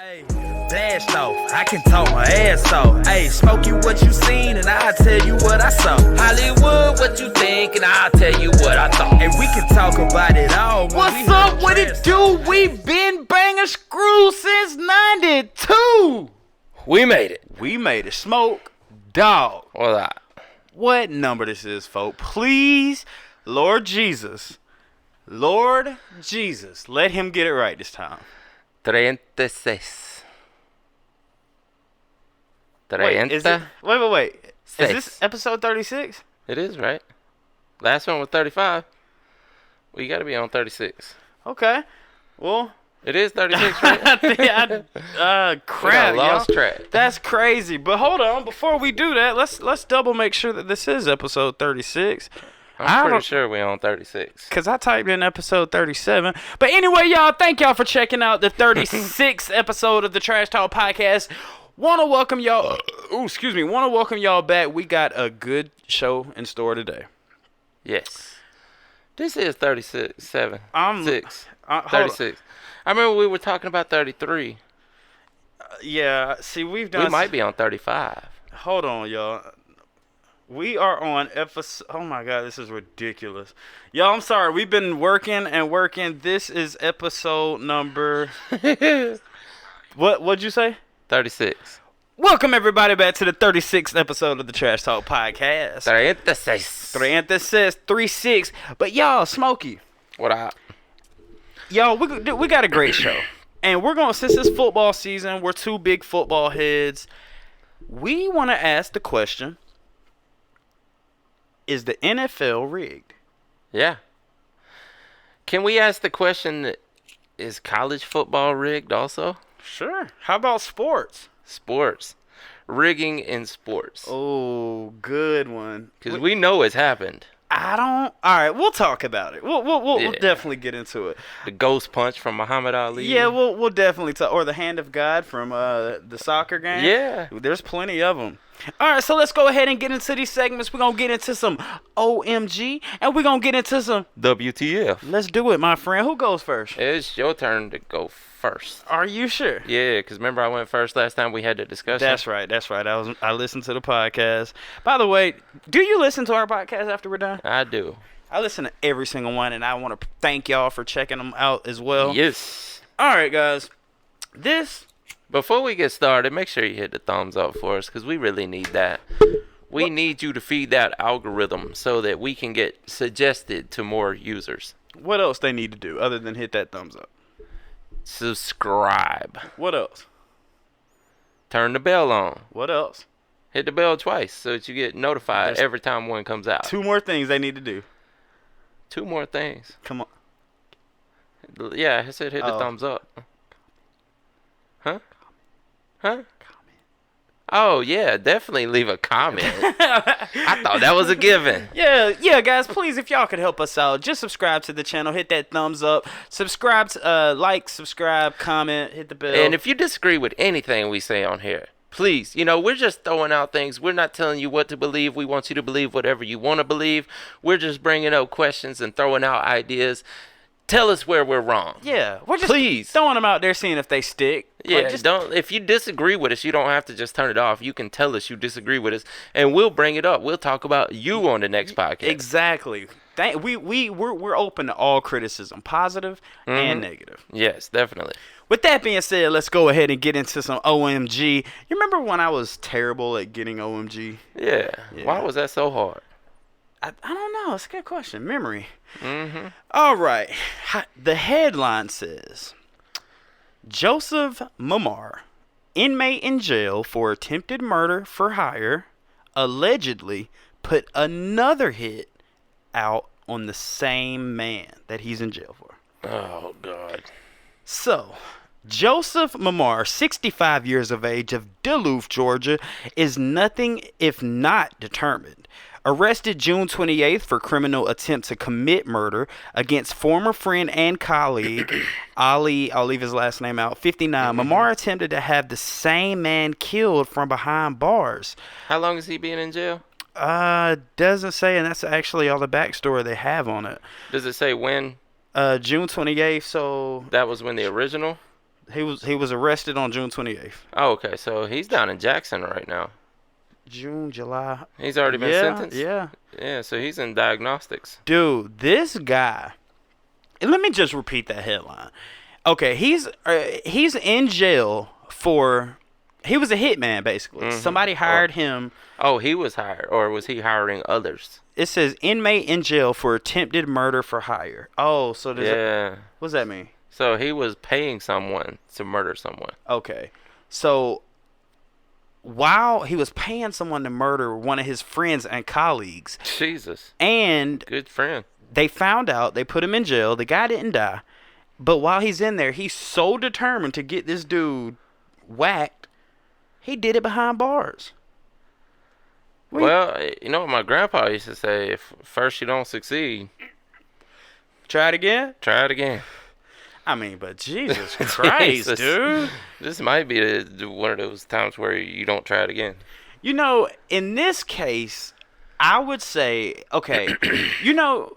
Hey, blast off, I can talk my ass off. Hey, smoke you what you seen and I'll tell you what I saw. Hollywood, what you think and I'll tell you what I thought. And we can talk about it all. What's up, what it do? We been banging screws since 92. We made it. We made it. Smoke, dog. What up? What number this is, folks? Please, Lord Jesus, let him get it right this time. 36. Wait. Is this episode 36? It is, right? Last one was 35. Well, you got to be on 36. Okay. Well, it is 36, right? Crap, I lost track. That's crazy. But hold on, before we do that, let's double make sure that this is episode 36. I'm pretty sure we're on 36. Because I typed in episode 37. But anyway, y'all, thank y'all for checking out the 36th episode of the Trash Talk Podcast. Want to welcome y'all. Want to welcome y'all back. We got a good show in store today. Yes. This is 36. 36. I remember we were talking about 33. Yeah, see, we might be on 35. Hold on, y'all. We are on episode. Oh my God, this is ridiculous, y'all. I'm sorry. We've been working. This is episode number. What'd you say? 36. Welcome everybody back to the 36th episode of the Trash Talk Podcast. 36. But y'all, Smokey. What up? Y'all, we got a great show, and we're gonna, since it's football season, we're two big football heads. We want to ask the question. Is the NFL rigged? Yeah. Can we ask the question, is college football rigged also? Sure. How about sports? Sports. Rigging in sports. Oh, good one. Because we know it's happened. All right, we'll talk about it. We'll definitely get into it. The ghost punch from Muhammad Ali. Yeah, we'll definitely talk. Or the hand of God from the soccer game. Yeah. There's plenty of them. All right, so let's go ahead and get into these segments. We're going to get into some OMG, and we're going to get into some WTF. Let's do it, my friend. Who goes first? It's your turn to go first. Are you sure? Yeah, because remember I went first last time we had the discussion? That's right. I listened to the podcast. By the way, do you listen to our podcast after we're done? I do. I listen to every single one, and I want to thank y'all for checking them out as well. Yes. All right, guys. Before we get started, make sure you hit the thumbs up for us, because we really need that. We need you to feed that algorithm so that we can get suggested to more users. What else they need to do other than hit that thumbs up? Subscribe. What else? Turn the bell on. What else? Hit the bell twice so that you get notified every time one comes out. 2 more things they need to do. 2 more things. Come on. Yeah, I said hit the thumbs up. Huh? Comment. Oh, yeah, definitely leave a comment. I thought that was a given. Yeah, guys, please, if y'all could help us out, just subscribe to the channel, hit that thumbs up, subscribe, comment, hit the bell. And if you disagree with anything we say on here, please, we're just throwing out things. We're not telling you what to believe. We want you to believe whatever you want to believe. We're just bringing up questions and throwing out ideas. Tell us where we're wrong. Yeah, we're just throwing them out there, seeing if they stick. Yeah, if you disagree with us, you don't have to just turn it off. You can tell us you disagree with us, and we'll bring it up. We'll talk about you on the next podcast. Exactly. We're open to all criticism, positive and negative. Yes, definitely. With that being said, let's go ahead and get into some OMG. You remember when I was terrible at getting OMG? Yeah. Why was that so hard? I don't know. It's a good question. Memory. Mm-hmm. All right. The headline says, Joseph Mamar, inmate in jail for attempted murder for hire, allegedly put another hit out on the same man that he's in jail for. Oh, God. So, Joseph Mamar, 65 years of age, of Duluth, Georgia, is nothing if not determined. Arrested June 28th for criminal attempt to commit murder against former friend and colleague Ali, I'll leave his last name out, 59. Mamar attempted to have the same man killed from behind bars. How long is he being in jail? Doesn't say, and that's actually all the backstory they have on it. Does it say when? June 28th, so... That was when the original? He was arrested on June 28th. Oh, okay. So he's down in Jackson right now. June, July. He's already been sentenced? Yeah. Yeah, so he's in diagnostics. Dude, this guy. And let me just repeat that headline. Okay, he's in jail for. He was a hitman, basically. Mm-hmm. Somebody hired him. Oh, he was hired, or was he hiring others? It says inmate in jail for attempted murder for hire. Oh, so there's what does that mean? So he was paying someone to murder someone. Okay, so while he was paying someone to murder one of his friends and colleagues, Jesus. and Good friend. they found out, they put him in jail. The guy didn't die, but while he's in there, he's so determined to get this dude whacked. He did it behind bars. Well, you know what my grandpa used to say? If first you don't succeed, Try it again? try it again. I mean, but Jesus Christ, Jesus. dude. This might be one of those times where you don't try it again. You know, in this case, I would say, okay, you know,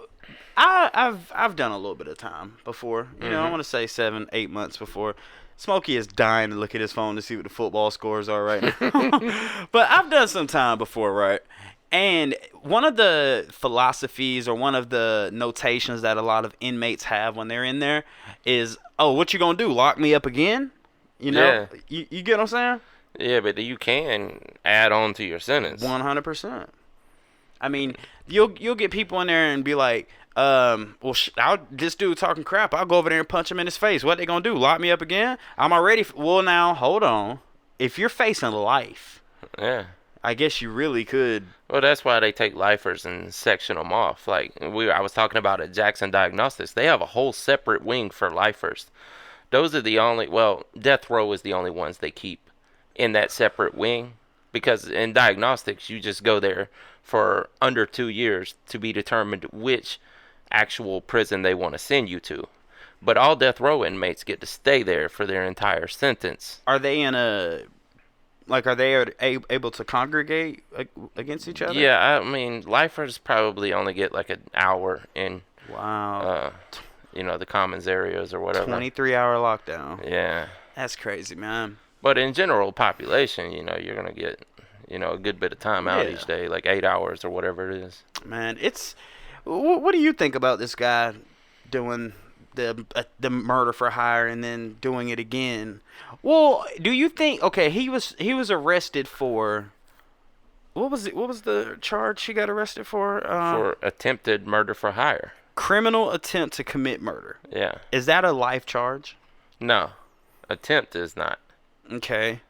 I've done a little bit of time before. You know, I want to say 7-8 months before. Smokey is dying to look at his phone to see what the football scores are right now. But I've done some time before, right? And one of the philosophies or one of the notations that a lot of inmates have when they're in there is, oh, what you gonna do? Lock me up again? You know? Yeah. You get what I'm saying? Yeah, but you can add on to your sentence. 100%. I mean, you'll get people in there and be like, well, this dude talking crap. I'll go over there and punch him in his face. What they gonna do? Lock me up again? I'm already. Well, now hold on. If you're facing life, Yeah. I guess you really could. Well, that's why they take lifers and section them off. Like I was talking about at Jackson Diagnostics, they have a whole separate wing for lifers. Those are the only. Well, death row is the only ones they keep in that separate wing, because in diagnostics you just go there for under 2 years to be determined which actual prison they want to send you to. But all death row inmates get to stay there for their entire sentence. Are they in a? Like, are they able to congregate against each other? Yeah, I mean, lifers probably only get like an hour in. Wow. You know, the commons areas or whatever. 23-hour lockdown. Yeah. That's crazy, man. But in general population, you know, you're going to get, you know, a good bit of time out each day, like 8 hours or whatever it is. Man, it's... What do you think about this guy doing the murder for hire and then doing it again? Well, do you think... Okay, he was arrested for... What was the charge he got arrested for? For attempted murder for hire. Criminal attempt to commit murder. Yeah. Is that a life charge? No. Attempt is not. Okay.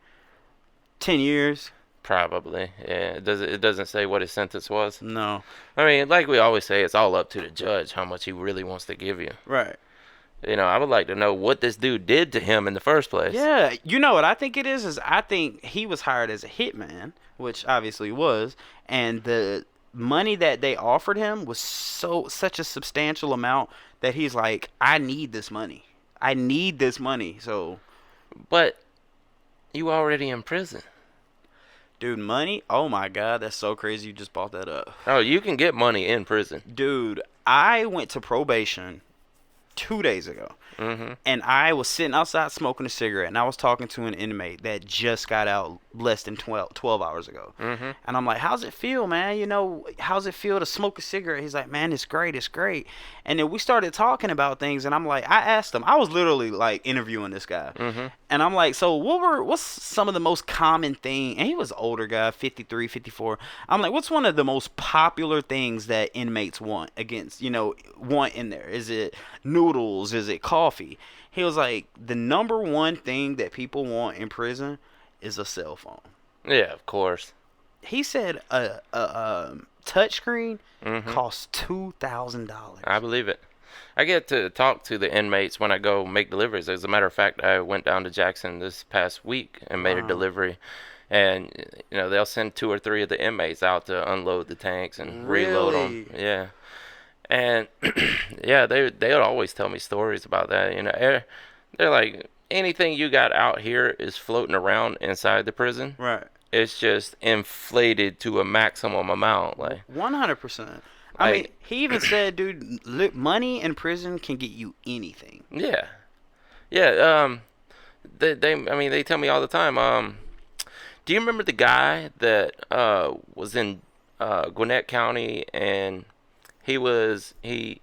10 years? Probably. Yeah. It doesn't say what his sentence was. No. I mean, like we always say, it's all up to the judge how much he really wants to give you. Right. You know, I would like to know what this dude did to him in the first place. Yeah. You know what I think it is I think he was hired as a hitman, which obviously was, and the money that they offered him was such a substantial amount that he's like, I need this money. So, but you already in prison. Dude, money? Oh my God, that's so crazy you just brought that up. Oh, you can get money in prison. Dude, I went to probation 2 days ago. And I was sitting outside smoking a cigarette, and I was talking to an inmate that just got out less than 12 hours ago. And I'm like, how's it feel, man? You know, how's it feel to smoke a cigarette? He's like, man, it's great. And then we started talking about things, and I'm like, I asked him. I was literally like interviewing this guy. And I'm like, so what's some of the most common thing? And he was an older guy, 53, 54. I'm like, what's one of the most popular things that inmates want in there? Is it noodles? Is it coffee? He was like, the number one thing that people want in prison is a cell phone. Yeah, of course. He said a touchscreen costs $2,000. I believe it. I get to talk to the inmates when I go make deliveries. As a matter of fact, I went down to Jackson this past week and made a delivery. And, you know, they'll send 2 or 3 of the inmates out to unload the tanks and reload them. Yeah. And, yeah, they'll always tell me stories about that. You know, they're like, anything you got out here is floating around inside the prison. Right. It's just inflated to a maximum amount. Like 100%. I mean, he even said, dude, money in prison can get you anything. Yeah. Yeah. they tell me all the time. Do you remember the guy that was in Gwinnett County, and he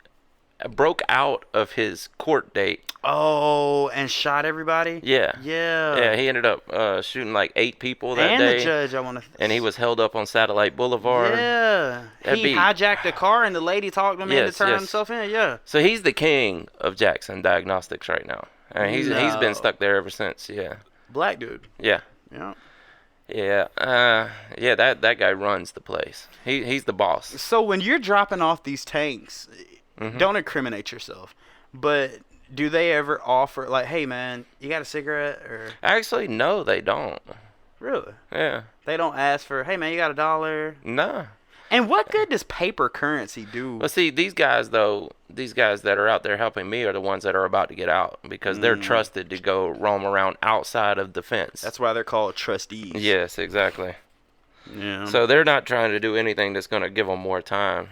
broke out of his court date? Oh, and shot everybody? Yeah. Yeah. He ended up shooting like 8 people that and day. the judge, I want to. And he was held up on Satellite Boulevard. Yeah. He hijacked a car, and the lady talked him into turning himself in. Yeah. So he's the king of Jackson Diagnostics right now. And he's been stuck there ever since. Yeah. Black dude. Yeah. Yeah. Yeah. That guy runs the place. He's the boss. So when you're dropping off these tanks, don't incriminate yourself, but do they ever offer, like, hey man, you got a cigarette? Or Actually, no, they don't. Really? Yeah. They don't ask for, hey man, you got $1? No. And what good does paper currency do? Well, see, these guys that are out there helping me are the ones that are about to get out, because they're trusted to go roam around outside of the fence. That's why they're called trustees. Yes, exactly. Yeah. So they're not trying to do anything that's going to give them more time.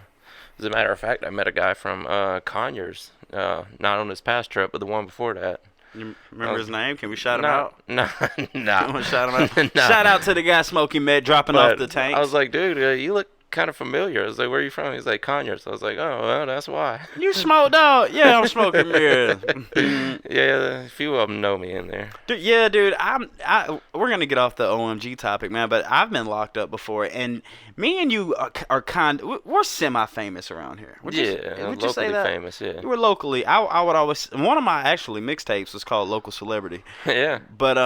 As a matter of fact, I met a guy from Conyers, not on his past trip, but the one before that. You remember his name? Can we shout him out? No. You want to shout him out? No. Shout out to the guy smoking med, dropping off the tank. I was like, dude, you look kind of familiar. I was like, where are you from? He's like, Conyers. I was like, oh, well, that's why. You smoke, dog? Yeah, I'm smoking mirrors. Yeah, a few of them know me in there. Dude, we're gonna get off the OMG topic, man. But I've been locked up before, and me and you are we're semi-famous around here. Would you locally say that? famous. Yeah, we're locally. I would always. One of my actually mixtapes was called Local Celebrity. Yeah, but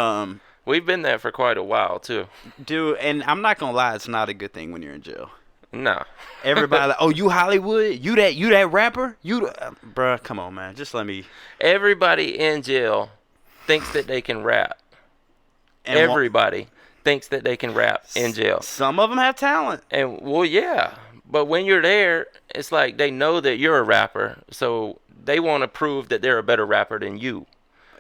we've been there for quite a while too. Dude, and I'm not gonna lie, it's not a good thing when you're in jail. No. Everybody like, oh, you Hollywood? You that rapper? Bruh, come on, man. Just let me. Everybody in jail thinks that they can rap. And everybody thinks that they can rap in jail. Some of them have talent. And, well, yeah. But when you're there, it's like they know that you're a rapper, so they want to prove that they're a better rapper than you.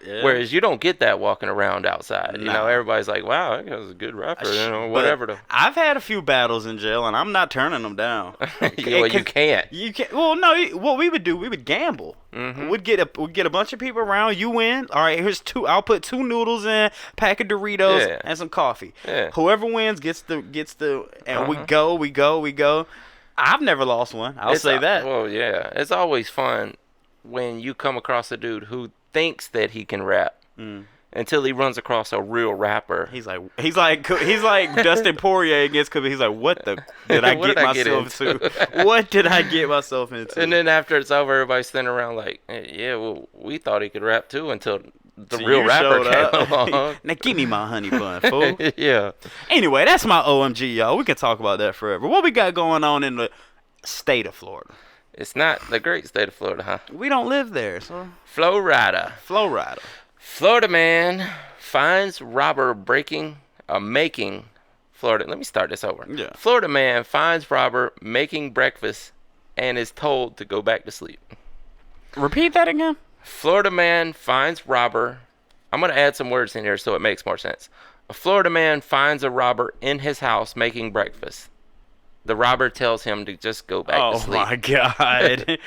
Yeah. Whereas you don't get that walking around outside. You know, everybody's like, wow, that guy's a good rapper, whatever. I've had a few battles in jail, and I'm not turning them down. Well, you can't. You can't. Well, no, what we would do, we would gamble. Mm-hmm. We'd get a bunch of people around, you win. All right, here's 2. I'll put 2 noodles in, pack of Doritos, and some coffee. Yeah. Whoever wins gets the, and we go. I've never lost one. I'll say that. Well, yeah. It's always fun when you come across a dude who thinks that he can rap until he runs across a real rapper. He's like Dustin Poirier against Kobe. He's like, what did I get myself into? What did I get myself into? And then after it's over, everybody's standing around like, hey, yeah, well, we thought he could rap too until the real rapper came along. Now give me my honey bun, fool. Yeah. Anyway, that's my OMG, y'all. We can talk about that forever. What we got going on in the state of Florida? It's not the great state of Florida, huh? We don't live there, so. Florida. Florida man finds robber making Florida. Let me start this over. Yeah. Florida man finds robber making breakfast and is told to go back to sleep. Repeat that again. Florida man finds robber. I'm going to add some words in here so it makes more sense. A Florida man finds a robber in his house making breakfast. The robber tells him to just go back to sleep. Oh, my God.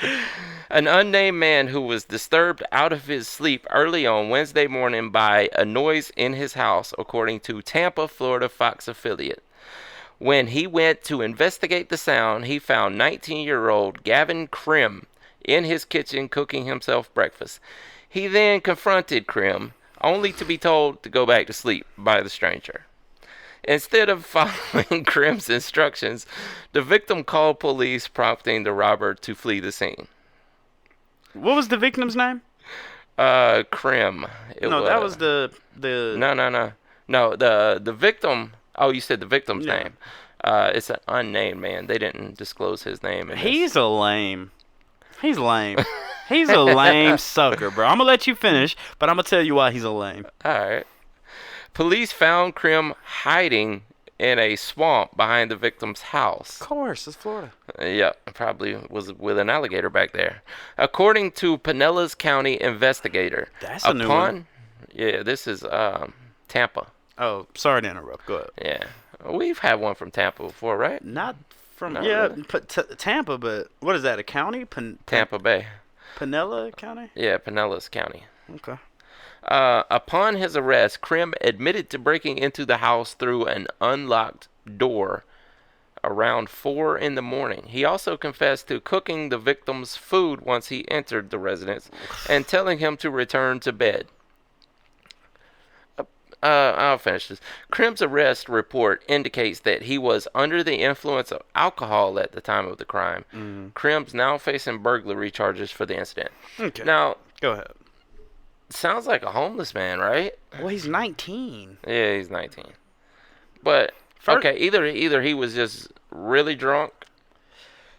An unnamed man who was disturbed out of his sleep early on Wednesday morning by a noise in his house, according to Tampa, Florida Fox affiliate. When he went to investigate the sound, he found 19-year-old Gavin Krim in his kitchen cooking himself breakfast. He then confronted Krim, only to be told to go back to sleep by the stranger. Instead of following Krim's instructions, the victim called police, prompting the robber to flee the scene. What was the victim's name? Krim. That was the. No, the victim. Oh, you said the victim's name. It's an unnamed man. They didn't disclose his name. He's lame. He's a lame sucker, bro. I'm gonna let you finish, but I'm gonna tell you why he's a lame. All right. Police found Krim hiding in a swamp behind the victim's house. Of course, it's Florida. Yeah, probably was with an alligator back there. According to Pinellas County investigator. That's a new one. Yeah, this is Tampa. Oh, sorry to interrupt. Go ahead. Yeah. We've had one from Tampa before, right? Not from, really. Tampa, but what is that, a county? Tampa Bay. Pinella County? Yeah, Pinellas County. Okay. Upon his arrest, Krim admitted to breaking into the house through an unlocked door around 4 in the morning. He also confessed to cooking the victim's food once he entered the residence and telling him to return to bed. I'll finish this. Krim's arrest report indicates that he was under the influence of alcohol at the time of the crime. Krim's now facing burglary charges for the incident. Okay. Now, Go ahead. sounds like a homeless man, right? Well, he's 19. Yeah, he's 19. But okay, either he was just really drunk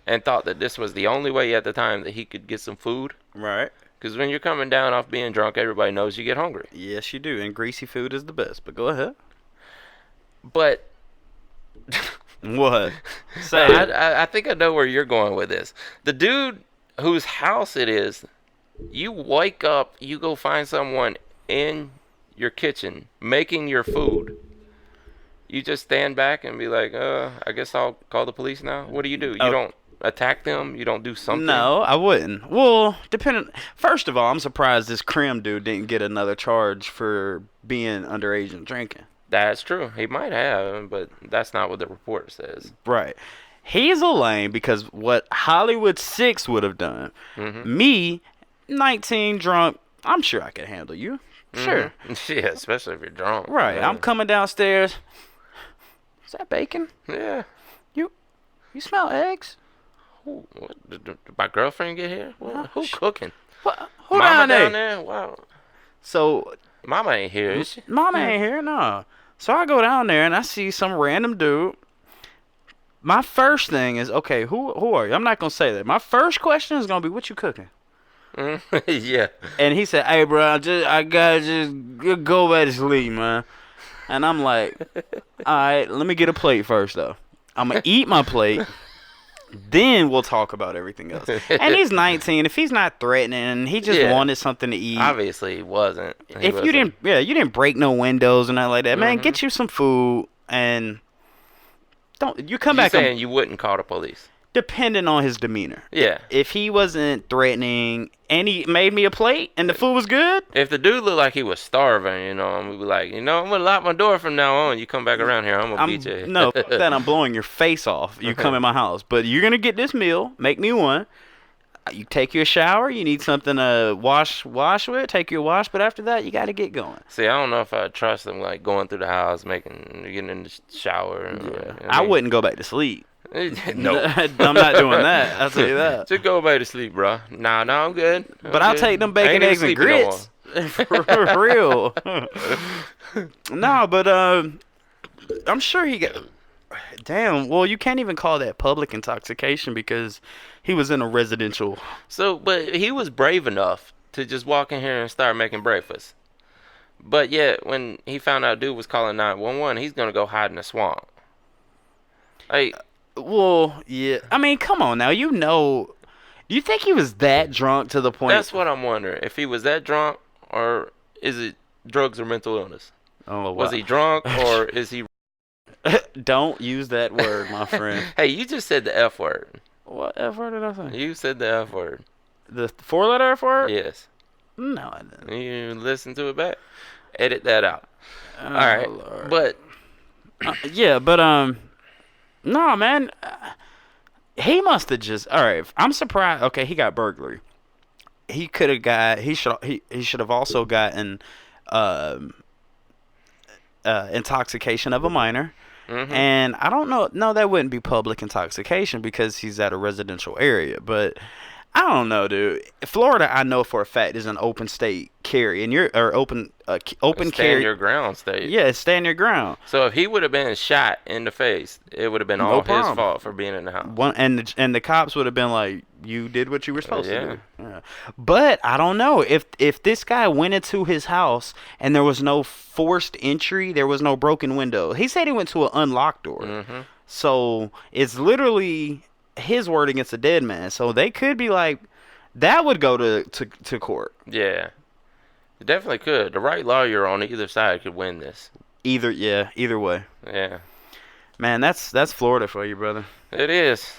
and thought that this was the only way at the time that he could get some food. Right. Because when you're coming down off being drunk, everybody knows you get hungry. Yes, you do. And greasy food is the best. But go ahead. But What? Say it. I think I know where you're going with this. The dude whose house it is, you wake up, you go find someone in your kitchen making your food. You just stand back and be like, I guess I'll call the police now. What do? You don't attack them? You don't do something? No, I wouldn't. Well, first of all, I'm surprised this Krim dude didn't get another charge for being underage and drinking. That's true. He might have, but that's not what the report says. Right. He's a lame because what Hollywood 6 would have done, me, 19, drunk, I'm sure I could handle you. Sure. Yeah, especially if you're drunk. Right. I'm coming downstairs. Is that bacon? Yeah. You smell eggs? What? Did my girlfriend get here? Who's cooking? What? Who Mama down there? Wow. So, Mama ain't here, is she? Mama ain't here, no. So I go down there and I see some random dude. My first thing is, okay, who are you? I'm not gonna say that. My first question is gonna be, what you cooking? Yeah. And he said, hey, bro, I gotta just go back to sleep, man. And I'm like, all right, let me get a plate first, though. I'm gonna eat my plate. Then we'll talk about everything else. And he's 19. If he's not threatening, he just wanted something to eat. Obviously, he wasn't. You didn't break no windows or nothing like that, man. Get you some food and you come back. Saying you wouldn't call the police, depending on his demeanor. Yeah. If he wasn't threatening and he made me a plate and the food was good. If the dude looked like he was starving, I'm gonna be like, I'm gonna lock my door from now on. You come back around here, I'm gonna beat you. No, fuck that. I'm blowing your face off. You come in my house, but you're gonna get this meal. Make me one. You take your shower. You need something to wash with. Take your wash, but after that, you got to get going. See, I don't know if I trust him, like going through the house, getting in the shower. I wouldn't go back to sleep. No, I'm not doing that. I'll tell you that. Just go back to sleep, bro. Nah, I'm good. But I'll take them bacon, eggs, and grits. For real. No, but I'm sure he got. Damn. Well, you can't even call that public intoxication because he was in a residential. So, but he was brave enough to just walk in here and start making breakfast. But yet, when he found out dude was calling 911, he's gonna go hide in the swamp. Hey. Well, yeah. I mean, come on now. Do you think he was that drunk to the point? That's what I'm wondering. If he was that drunk, or is it drugs or mental illness? Oh, wow. Was he drunk, or is he? Don't use that word, my friend. Hey, you just said the F word. What F word did I say? You said the F word. The 4-letter F word? Yes. No, I didn't. You listen to it back. Edit that out. Oh, all right. Lord. But yeah, but no, man. He must have just. All right. I'm surprised. Okay, he got burglary. He could have got. He should have also gotten intoxication of a minor. And I don't know. No, that wouldn't be public intoxication because he's at a residential area. But I don't know, dude. Florida, I know for a fact, is an open state carry, and open carry. Stand your ground state. Yeah, stand your ground. So if he would have been shot in the face, it would have been all his fault for being in the house. And the cops would have been like, you did what you were supposed to do. Yeah. But I don't know if this guy went into his house and there was no forced entry, there was no broken window. He said he went to an unlocked door. So it's literally his word against a dead man. So they could be like, that would go to court. Yeah. It definitely could. The right lawyer on either side could win this. Either way. Yeah. Man, that's Florida for you, brother. It is.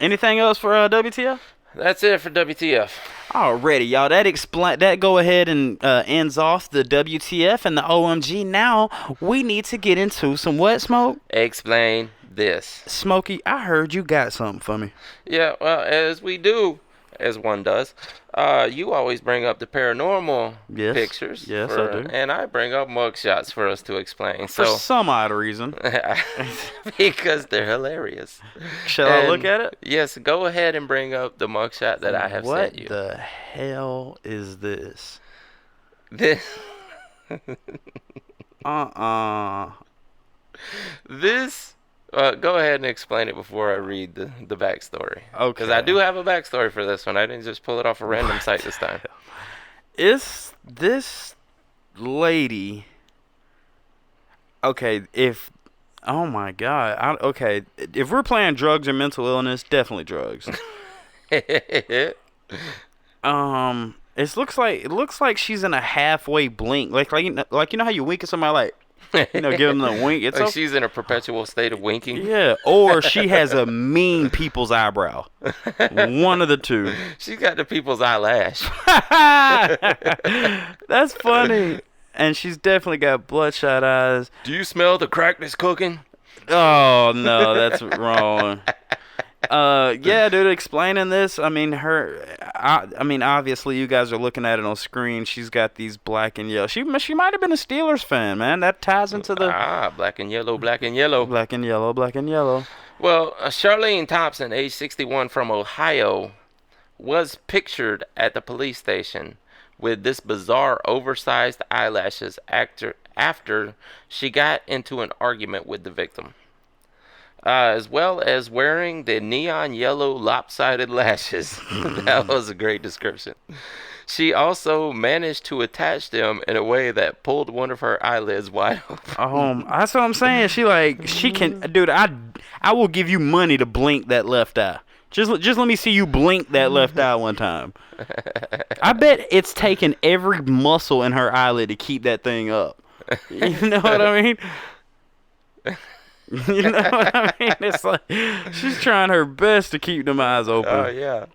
Anything else for WTF? That's it for WTF. Alrighty, y'all. That go ahead and ends off the WTF and the OMG. Now we need to get into some what, Smoke? Explain this. Smokey, I heard you got something for me. Yeah, well, as we do, as one does, you always bring up the paranormal pictures. Yes, I do. And I bring up mugshots for us to explain. For some odd reason. Because they're hilarious. Shall I look at it? Yes, go ahead and bring up the mugshot that I have sent you. What the hell is this? This. This. Go ahead and explain it before I read the backstory. Okay. Because I do have a backstory for this one. I didn't just pull it off a random site this time. Is this lady... Okay, oh my God. Okay, if we're playing drugs or mental illness, definitely drugs. It looks like she's in a halfway blink. Like you know how you wink at somebody, like, give them the wink. It's like she's in a perpetual state of winking. Yeah, or she has a mean people's eyebrow. One of the two. She got the people's eyelash. That's funny. And she's definitely got bloodshot eyes. Do you smell the crack that's cooking? Oh no, that's wrong. Yeah, dude, explaining this. I mean, obviously, you guys are looking at it on screen. She's got these black and yellow. She might have been a Steelers fan, man. That ties into the black and yellow, black and yellow, black and yellow, black and yellow. Well, Charlene Thompson, age 61, from Ohio, was pictured at the police station with this bizarre, oversized eyelashes after she got into an argument with the victim. As well as wearing the neon yellow lopsided lashes. That was a great description. She also managed to attach them in a way that pulled one of her eyelids wide open. That's what I'm saying. She can, dude. I will give you money to blink that left eye. Just let me see you blink that left eye one time. I bet it's taken every muscle in her eyelid to keep that thing up. You know what I mean? You know what I mean? It's like she's trying her best to keep them eyes open. Oh, yeah.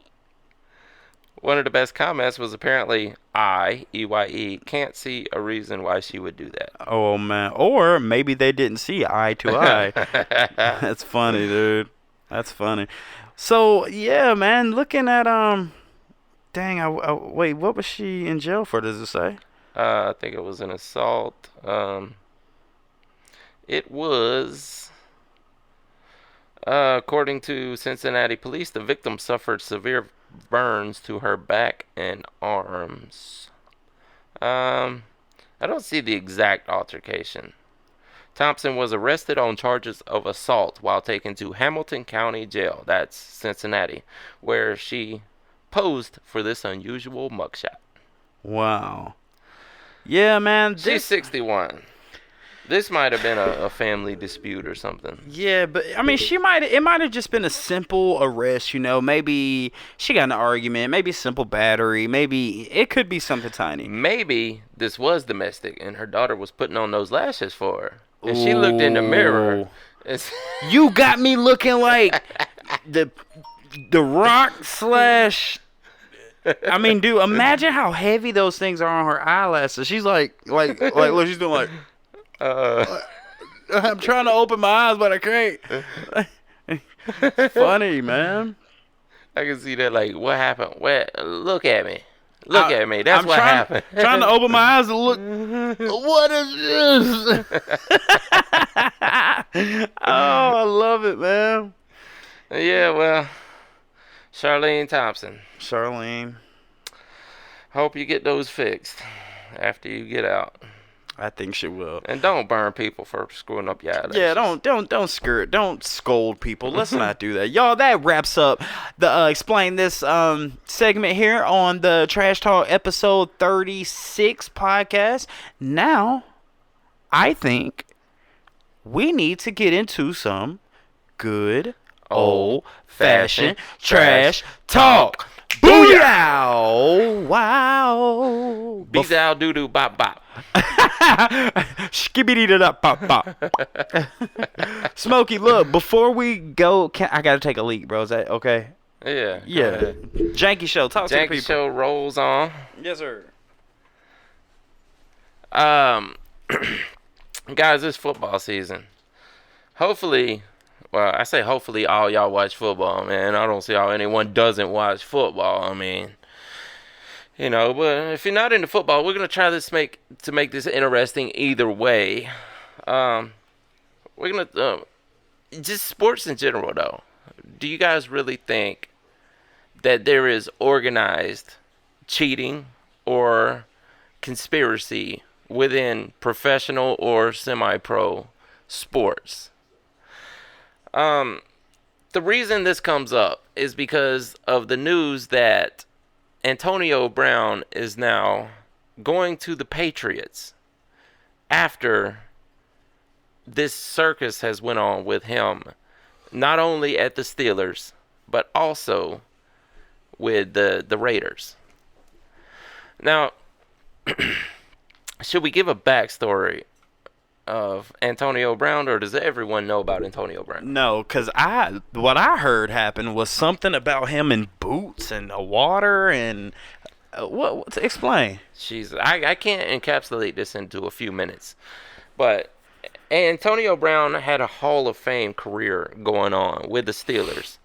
One of the best comments was apparently, EYE, can't see a reason why she would do that. Oh, man. Or maybe they didn't see eye to eye. That's funny, dude. That's funny. So, yeah, man, looking at, wait, what was she in jail for, does it say? I think it was an assault. It was, according to Cincinnati police, the victim suffered severe burns to her back and arms. I don't see the exact altercation. Thompson was arrested on charges of assault while taken to Hamilton County Jail, that's Cincinnati, where she posed for this unusual mugshot. Wow. Yeah, man. She's 61. This might have been a family dispute or something. Yeah, but I mean, it might have just been a simple arrest, Maybe she got in an argument, maybe simple battery, maybe it could be something tiny. Maybe this was domestic and her daughter was putting on those lashes for her. And she looked in the mirror. You got me looking like the Rock / I mean, dude, imagine how heavy those things are on her eyelashes. She's like, look, she's doing like. I'm trying to open my eyes, but I can't. It's funny, man. I can see that. Like, what happened? Look at me. Look at me. That's what happened. Trying to open my eyes to look. What is this? Oh, I love it, man. Yeah, well, Charlene Thompson. Charlene. Hope you get those fixed after you get out. I think she will. And don't burn people for screwing up your eyelashes. Yeah, don't scold people. Let's not do that. Y'all, that wraps up the Explain This segment here on the Trash Talk episode 36 podcast. Now, I think we need to get into some good old-fashioned trash talk. Booyah! Wow! Bezow doo doo bop bop. Skibbity da pop pop. Smokey, look, before we go, I gotta take a leak, bro. Is that okay? Yeah. Yeah. Janky Show. Talk to the Janky people. Show rolls on. Yes, sir. Guys, it's football season. Hopefully, well, I say hopefully all y'all watch football, man. I don't see how anyone doesn't watch football. I mean, you know, but if you're not into football, we're gonna try to make this interesting either way. We're gonna just sports in general, though. Do you guys really think that there is organized cheating or conspiracy within professional or semi-pro sports? The reason this comes up is because of the news that Antonio Brown is now going to the Patriots after this circus has went on with him, not only at the Steelers, but also with the Raiders. Now, should we give a backstory of Antonio Brown, or does everyone know about Antonio Brown? No, because what I heard happened was something about him in boots and the water and what explain. Jeez, I can't encapsulate this into a few minutes, but Antonio Brown had a Hall of Fame career going on with the Steelers,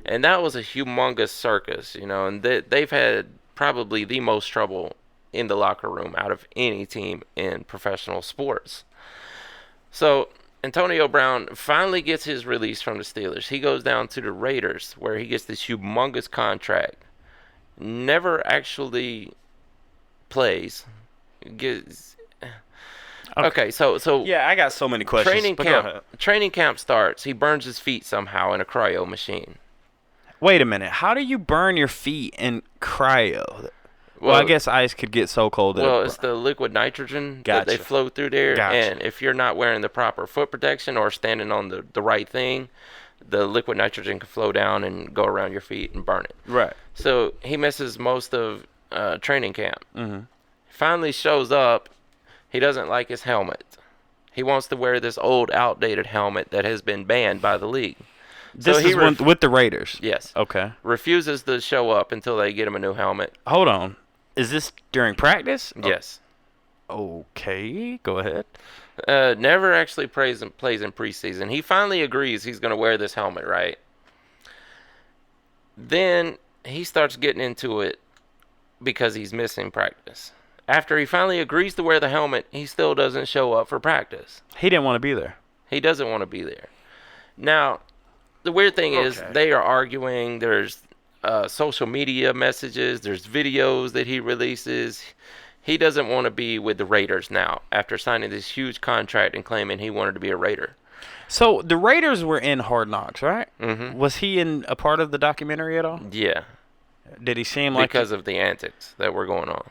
and that was a humongous circus, you know, and they've had probably the most trouble in the locker room out of any team in professional sports. So Antonio Brown finally gets his release from the Steelers. He goes down to the Raiders, where he gets this humongous contract. Never actually plays. Okay, so Yeah, I got so many questions. Training camp starts. He burns his feet somehow in a cryo machine. Wait a minute. How do you burn your feet in cryo? Well, I guess ice could get so cold. Well, it's the liquid nitrogen that they flow through there. Gotcha. And if you're not wearing the proper foot protection or standing on the right thing, the liquid nitrogen can flow down and go around your feet and burn it. Right. So he misses most of training camp. Mm-hmm. Finally shows up. He doesn't like his helmet. He wants to wear this old, outdated helmet that has been banned by the league. This is with the Raiders? Yes. Okay. Refuses to show up until they get him a new helmet. Hold on. Is this during practice? Yes. Okay. Go ahead. Never actually plays in preseason. He finally agrees he's going to wear this helmet, right? Then he starts getting into it because he's missing practice. After he finally agrees to wear the helmet, he still doesn't show up for practice. He didn't want to be there. He doesn't want to be there. Now, the weird thing is they are arguing. There's social media messages. There's videos that he releases. He doesn't want to be with the Raiders now after signing this huge contract and claiming he wanted to be a Raider. So the Raiders were in Hard Knocks, right? Mm-hmm. Was he in a part of the documentary at all? Yeah. Did he seem like... Because of the antics that were going on.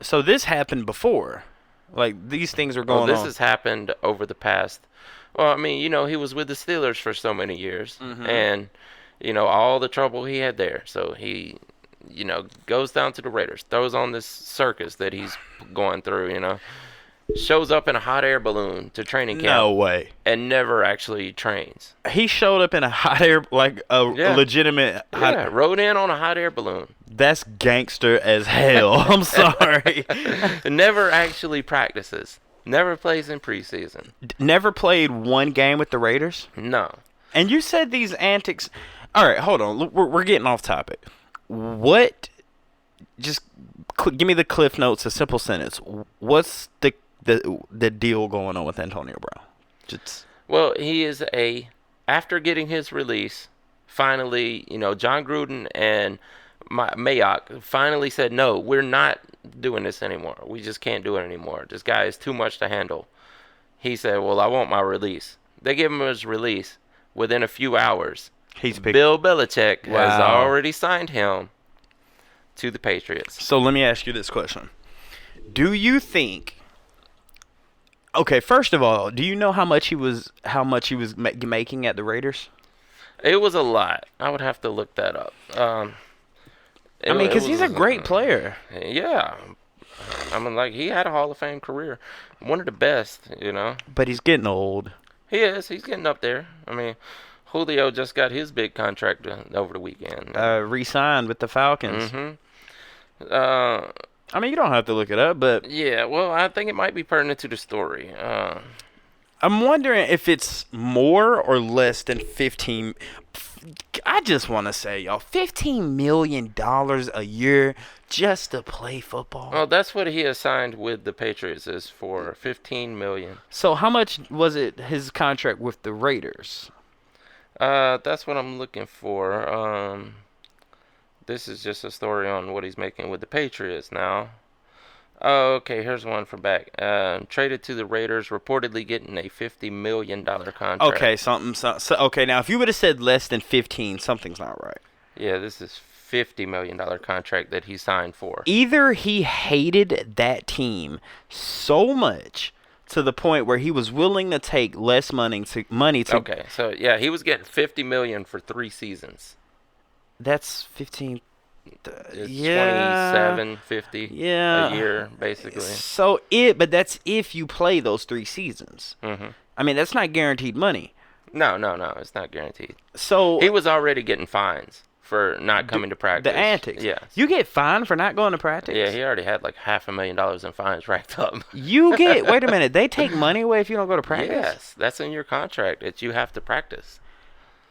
So this happened before? Like, these things were going on? This has happened over the past... Well, I mean, you know, he was with the Steelers for so many years. Mm-hmm. And, you know, all the trouble he had there. So he, you know, goes down to the Raiders. Throws on this circus that he's going through, you know. Shows up in a hot air balloon to training camp. No way. And never actually trains. He showed up in a hot air, like a legitimate... Rode in on a hot air balloon. That's gangster as hell. I'm sorry. Never actually practices. Never plays in preseason. Never played one game with the Raiders? No. And you said these antics... All right, hold on. We're getting off topic. What... Just give me the Cliff Notes, a simple sentence. What's the deal going on with Antonio Brown? Well, he is after getting his release, finally, you know, John Gruden and Mayock finally said, no, we're not doing this anymore. We just can't do it anymore. This guy is too much to handle. He said, well, I want my release. They give him his release. Within a few hours, Bill Belichick has already signed him to the Patriots. So let me ask you this question. Do you think... Okay, first of all, do you know how much he was making at the Raiders? It was a lot. I would have to look that up. I mean, because he's a great player. Yeah. I mean, like, he had a Hall of Fame career. One of the best, you know. But he's getting old. He is. He's getting up there. I mean, Julio just got his big contract over the weekend. Re-signed with the Falcons. Mm-hmm. I mean, you don't have to look it up, but Yeah, well, I think it might be pertinent to the story. I'm wondering if it's more or less than 15. I just want to say, y'all, $15 million a year just to play football. Well, that's what he has signed with the Patriots is for $15 million. So how much was it his contract with the Raiders? That's what I'm looking for. This is just a story on what he's making with the Patriots now. Oh, okay, here's one from back. Traded to the Raiders, reportedly getting a $50 million contract. Okay, okay, now if you would have said less than 15, something's not right. Yeah, this is $50 million contract that he signed for. Either he hated that team so much to the point where he was willing to take less money to. Okay, so yeah, he was getting $50 million for 3 seasons. That's 15. It's Yeah. 27.50 Yeah. a year, basically. So but that's if you play those 3 seasons. Mm-hmm. I mean, that's not guaranteed money. No, it's not guaranteed. So He was already getting fines for not coming to practice. the antics. Yeah. You get fined for not going to practice. Yeah, he already had like $500,000 in fines racked up. You get. Wait a minute. They take money away if you don't go to practice. Yes, that's in your contract that you have to practice.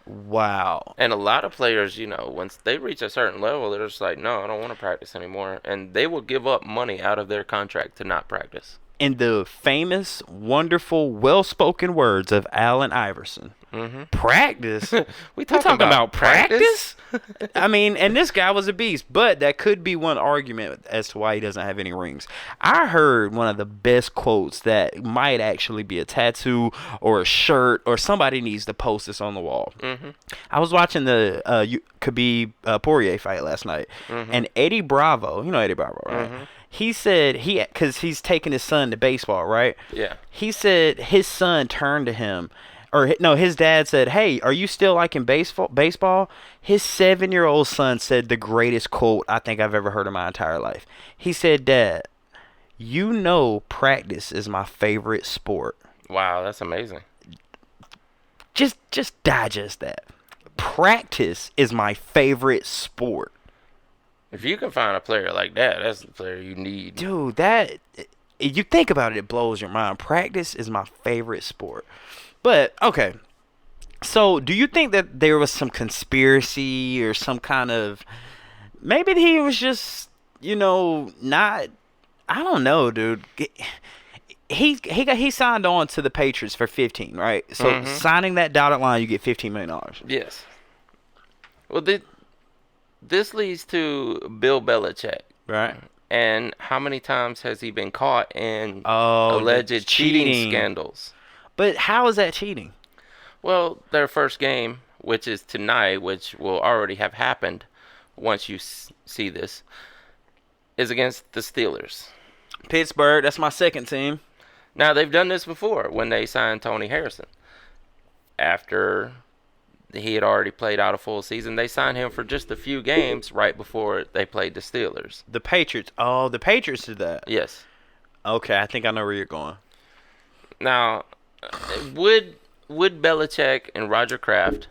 Wow. And a lot of players, once they reach a certain level, they're just like, no, I don't want to practice anymore. And they will give up money out of their contract to not practice. In the famous, wonderful, well-spoken words of Allen Iverson, practice? We talking about practice? I mean, and this guy was a beast, but that could be one argument as to why he doesn't have any rings. I heard one of the best quotes that might actually be a tattoo or a shirt, or somebody needs to post this on the wall. I was watching the Khabib Poirier fight last night, and Eddie Bravo, you know Eddie Bravo, right? He said because he's taking his son to baseball, right? Yeah. He said his son turned to him, or no, his dad said, "Hey, are you still liking baseball?" His 7-year-old son said the greatest quote I think I've ever heard in my entire life. He said, "Dad, practice is my favorite sport." Wow, that's amazing. Just digest that. Practice is my favorite sport. If you can find a player like that, that's the player you need. Dude, you think about it, it blows your mind. Practice is my favorite sport. But, okay. So, do you think that there was some conspiracy or some kind of... Maybe he was just, not... I don't know, dude. He signed on to the Patriots for 15, right? So, signing that dotted line, you get $15 million. Yes. Well, this leads to Bill Belichick. Right. And how many times has he been caught in alleged cheating scandals? But how is that cheating? Well, their first game, which is tonight, which will already have happened once you see this, is against the Steelers. Pittsburgh, that's my second team. Now, they've done this before when they signed Tony Harrison. After he had already played out a full season, they signed him for just a few games right before they played the Steelers. The Patriots. Oh, the Patriots did that. Yes. Okay, I think I know where you're going. Now, would Belichick and Roger Kraft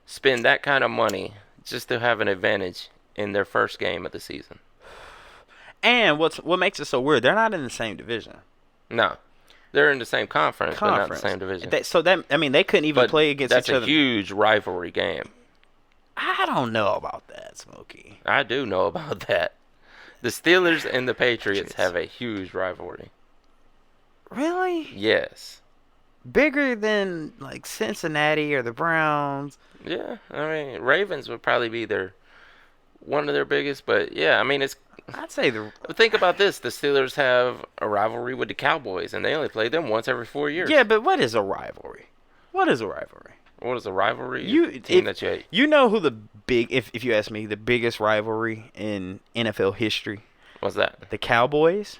spend that kind of money just to have an advantage in their first game of the season? And what makes it so weird, they're not in the same division. No. They're in the same conference. But not the same division. They couldn't even play against each other. That's a huge rivalry game. I don't know about that, Smokey. I do know about that. The Steelers and the Patriots have a huge rivalry. Really? Yes. Bigger than like Cincinnati or the Browns? Yeah, I mean, Ravens would probably be one of their biggest, but yeah, I mean, I'd say think about this. The Steelers have a rivalry with the Cowboys, and they only play them once every 4 years. Yeah, but what is a rivalry? What is a rivalry? What is a rivalry? You know who if you ask me, the biggest rivalry in NFL history? What's that? The Cowboys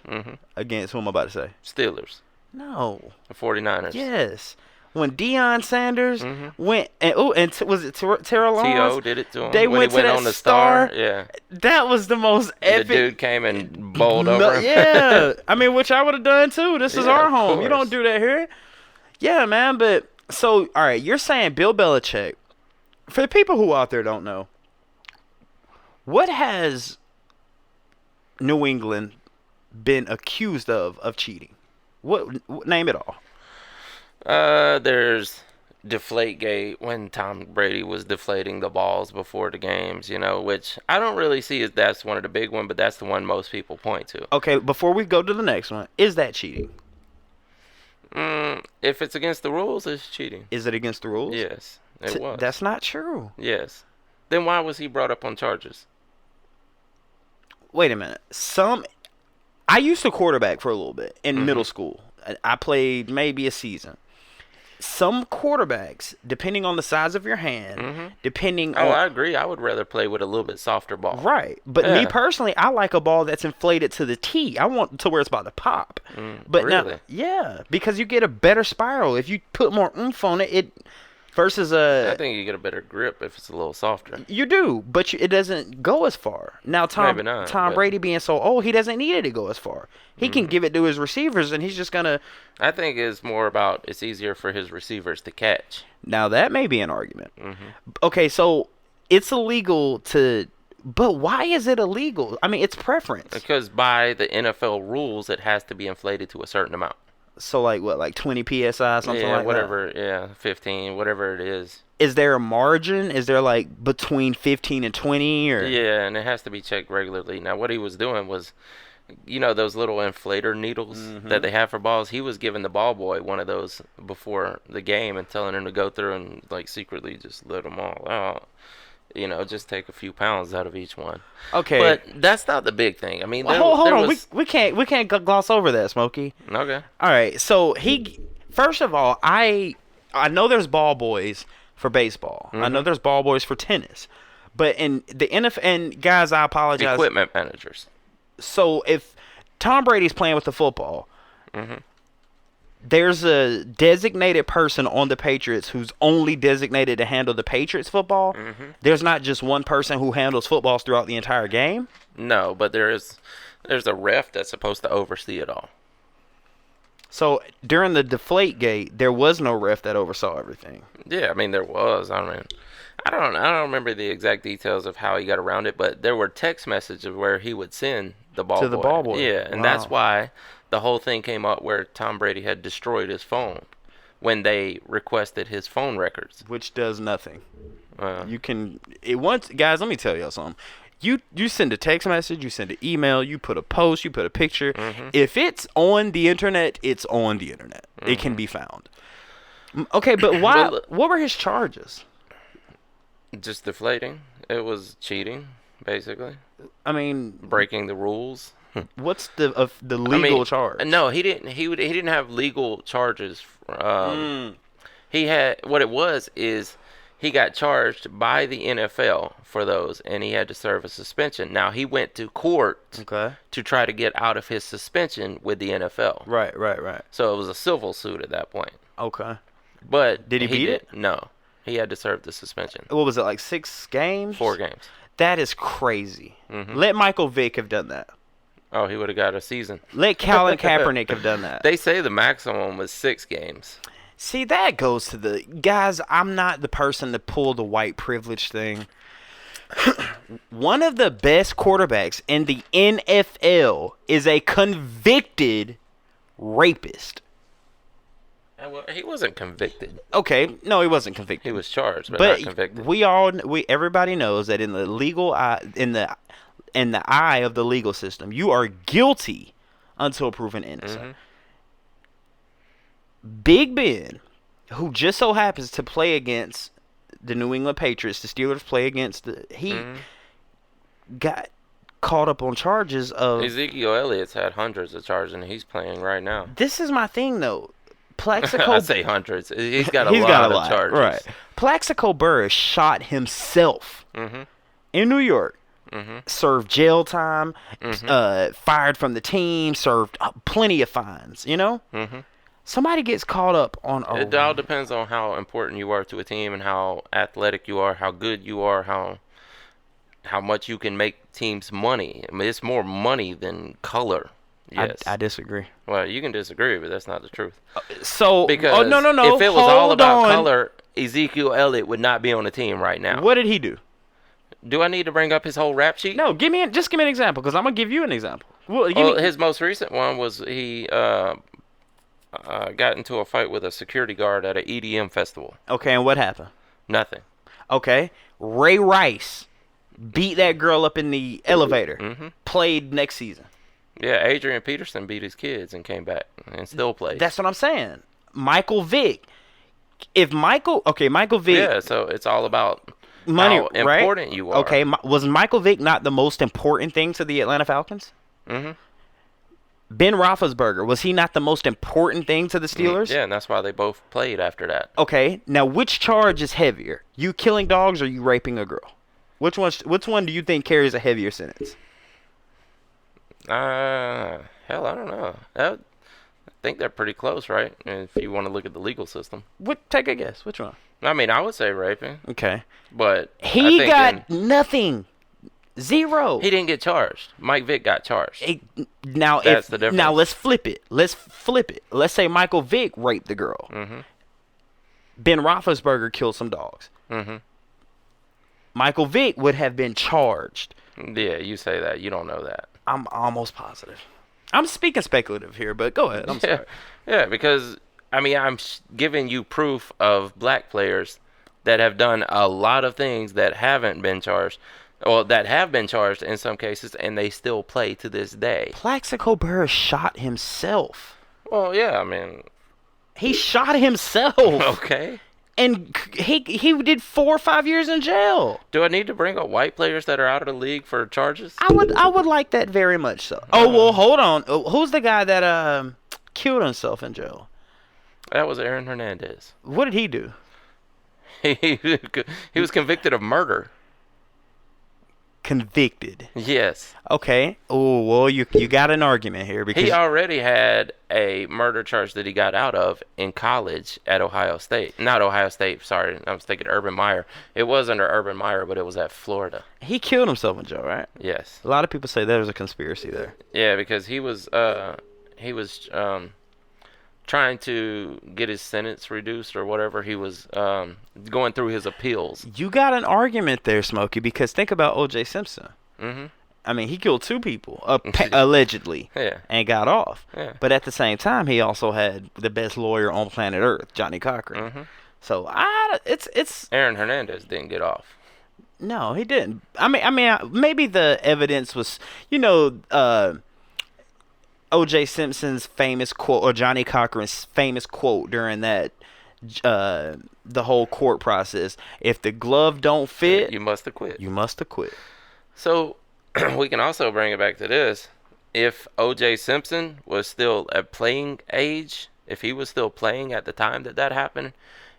against who am I about to say? Steelers. No. The 49ers. Yes. When Deion Sanders went was it Terrell Lawrence? T.O. did it to him. They when went he went to that on the Star. Yeah. That was the most epic. The dude came and bowled over him. Yeah. I mean, which I would have done too. This is our home. You course. don't do that here. Yeah, man, but So, all right, you're saying Bill Belichick. For the people who out there don't know, what has New England been accused of cheating? What name it all? There's Deflategate when Tom Brady was deflating the balls before the games, which I don't really see as that's one of the big ones, but that's the one most people point to. Okay, before we go to the next one, is that cheating? If it's against the rules, it's cheating. Is it against the rules? Yes, it was. That's not true. Yes. Then why was he brought up on charges? Wait a minute. I used to quarterback for a little bit in middle school. I played maybe a season. Some quarterbacks, depending on the size of your hand, depending on... I agree. I would rather play with a little bit softer ball. Right. But me personally, I like a ball that's inflated to the tee. I want to where it's about to pop. But really? now, yeah, because you get a better spiral. If you put more oomph on it, versus a... I think you get a better grip if it's a little softer. You do, but it doesn't go as far. Now, Tom Brady being so old, he doesn't need it to go as far. He can give it to his receivers, and he's just going to... I think it's more about it's easier for his receivers to catch. Now, that may be an argument. Okay, so it's illegal to... But why is it illegal? I mean, it's preference. Because by the NFL rules, it has to be inflated to a certain amount. So, like, what, like 20 PSI, something like whatever, that? Yeah, 15, whatever it is. Is there a margin? Is there, like, between 15 and 20? Or? Yeah, and it has to be checked regularly. Now, what he was doing was, those little inflator needles that they have for balls? He was giving the ball boy one of those before the game and telling him to go through and, like, secretly just let them all out. Just take a few pounds out of each one. Okay. But that's not the big thing. I mean, hold on. We can't gloss over that, Smokey. Okay. All right. So first of all, I know there's ball boys for baseball. I know there's ball boys for tennis. But in the NFL, and guys, I apologize. Equipment managers. So if Tom Brady's playing with the football, there's a designated person on the Patriots who's only designated to handle the Patriots football. There's not just one person who handles footballs throughout the entire game. No, but there's a ref that's supposed to oversee it all. So during the Deflategate, there was no ref that oversaw everything. Yeah, I mean there was. I don't remember the exact details of how he got around it, but there were text messages where he would send the ball to the ball boy. Yeah, and that's why the whole thing came up where Tom Brady had destroyed his phone when they requested his phone records, which does nothing. Guys, let me tell y'all something. You send a text message, you send an email, you put a post, you put a picture. If it's on the internet, it's on the internet. It can be found. Okay, but why? What were his charges? Just deflating. It was cheating, basically. I mean, breaking the rules. What's the legal charge? No, he didn't. He didn't have legal charges. He had he got charged by the NFL for those, and he had to serve a suspension. Now he went to court to try to get out of his suspension with the NFL. Right. So it was a civil suit at that point. Okay. But did he beat it? No, he had to serve the suspension. What was it, like 6 games? 4 games. That is crazy. Let Michael Vick have done that. Oh, he would have got a season. Let Colin Kaepernick have done that. They say the maximum was 6 games. See, that goes to the... Guys, I'm not the person to pull the white privilege thing. One of the best quarterbacks in the NFL is a convicted rapist. Well, he wasn't convicted. Okay, no, he wasn't convicted. He was charged, but not convicted. Everybody knows that in the legal eye, in the eye of the legal system, you are guilty until proven innocent. Big Ben, who just so happens to play against the New England Patriots, the Steelers play against he got caught up on charges of... Ezekiel Elliott's had hundreds of charges, and he's playing right now. This is my thing, though. Plaxico... I say hundreds. He's got a lot of charges. Right. Plaxico Burress shot himself in New York. Served jail time, fired from the team, served plenty of fines, Somebody gets caught up on It all depends on how important you are to a team and how athletic you are, how good you are, how much you can make teams money. I mean, it's more money than color. Yes. I disagree. Well, you can disagree, but that's not the truth. So, Because no. if it was all hold about on. color, Ezekiel Elliott would not be on the team right now. What did he do? Do I need to bring up his whole rap sheet? No, just give me an example, because I'm gonna give you an example. Well, His most recent one was he got into a fight with a security guard at an EDM festival. Okay, and what happened? Nothing. Okay, Ray Rice beat that girl up in the elevator. Mm-hmm. Played next season. Yeah, Adrian Peterson beat his kids and came back and still plays. That's what I'm saying. Michael Vick. If Michael Vick. Yeah, so it's all about Money, how right? important you are. Okay, was Michael Vick not the most important thing to the Atlanta Falcons? Mm-hmm. Ben Roethlisberger, was he not the most important thing to the Steelers? Yeah, and that's why they both played after that. Okay, now which charge is heavier? You killing dogs or you raping a girl? Which one do you think carries a heavier sentence? Hell, I don't know. I think they're pretty close, right? If you want to look at the legal system. Take a guess. Which one? I mean, I would say raping, Okay. but He I think got nothing. Zero. he didn't get charged. Mike Vick got charged. Now, That's the difference. Now let's flip it. Let's say Michael Vick raped the girl. Mm-hmm. Ben Roethlisberger killed some dogs. Mm-hmm. Michael Vick would have been charged. Yeah, you say that. You don't know that. I'm almost positive. I'm speaking speculative here, but go ahead. I'm Yeah, sorry. yeah, because I mean, I'm giving you proof of black players that have done a lot of things that haven't been charged, or that have been charged in some cases, and they still play to this day. Plaxico Burress shot himself. Well, yeah, I mean, He shot himself. okay. And he did 4 or 5 years in jail. Do I need to bring up white players that are out of the league for charges? I would like that very much so. Oh, well, hold on. Who's the guy that killed himself in jail? That was Aaron Hernandez. What did he do? He was convicted of murder. Convicted. Yes. Okay. Oh, well, you got an argument here because He already had a murder charge that he got out of in college at Ohio State. Not Ohio State, sorry. I was thinking Urban Meyer. It was under Urban Meyer, but it was at Florida. he killed himself in jail, right? Yes. A lot of people say there's a conspiracy there. Yeah, because he was trying to get his sentence reduced or whatever. He was going through his appeals. You got an argument there, Smokey, because think about O.J. Simpson. Mm-hmm. I mean, he killed 2 people, allegedly, Yeah. and got off. Yeah. But at the same time, he also had the best lawyer on planet Earth, Johnny Cochran. Mm-hmm. So it's Aaron Hernandez didn't get off. no, he didn't. I mean, maybe the evidence was, O.J. Simpson's famous quote or Johnny Cochran's famous quote during that the whole court process: "If the glove don't fit, You must have quit. you must have quit." So we can also bring it back to this. If O.J. Simpson was still at playing age, if he was still playing at the time that happened,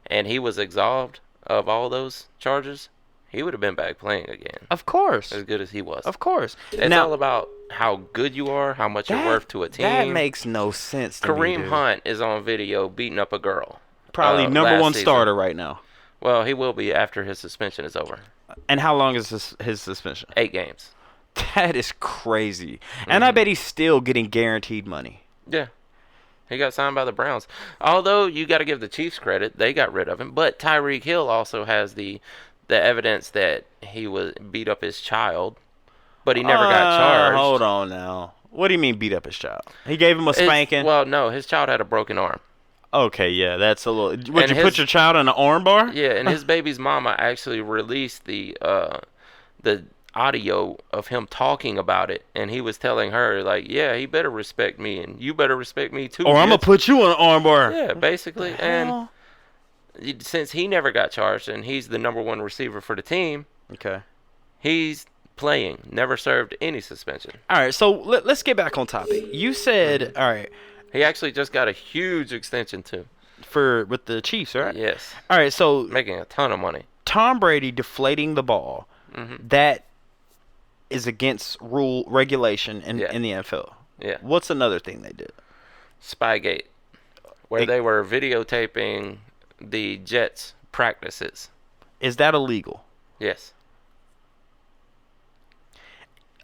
and he was absolved of all those charges, he would have been back playing again. Of course, As good as he was. of course. It's now all about how good you are, how much you're worth to a team. that makes no sense to me, Kareem dude. Hunt is on video beating up a girl. Probably number last 1 season. starter right now. Well, he will be after his suspension is over. And how long is his suspension? 8 games. That is crazy. And I bet he's still getting guaranteed money. Yeah. He got signed by the Browns. Although, you got to give the Chiefs credit. They got rid of him. But Tyreek Hill also has the evidence that he was beat up his child. But he never got charged. Hold on now. What do you mean beat up his child? He gave him a spanking? Well, no. His child had a broken arm. Okay, yeah, that's a little... Would And you put your child in an arm bar? Yeah, and his baby's mama actually released the audio of him talking about it, and he was telling her, like, yeah, he better respect me, and you better respect me too. Or I'm going to put you in an arm bar. Yeah, basically. Hell? And since he never got charged, and he's the number 1 receiver for the team, Okay. he's playing, never served any suspension. All right, so let's get back on topic. You said, all right, He actually just got a huge extension too. with the Chiefs, right? Yes. All right, so Making a ton of money. Tom Brady deflating the ball, that is against regulation in the NFL. Yeah. What's another thing they did? Spygate, where they were videotaping the Jets practices. Is that illegal? Yes.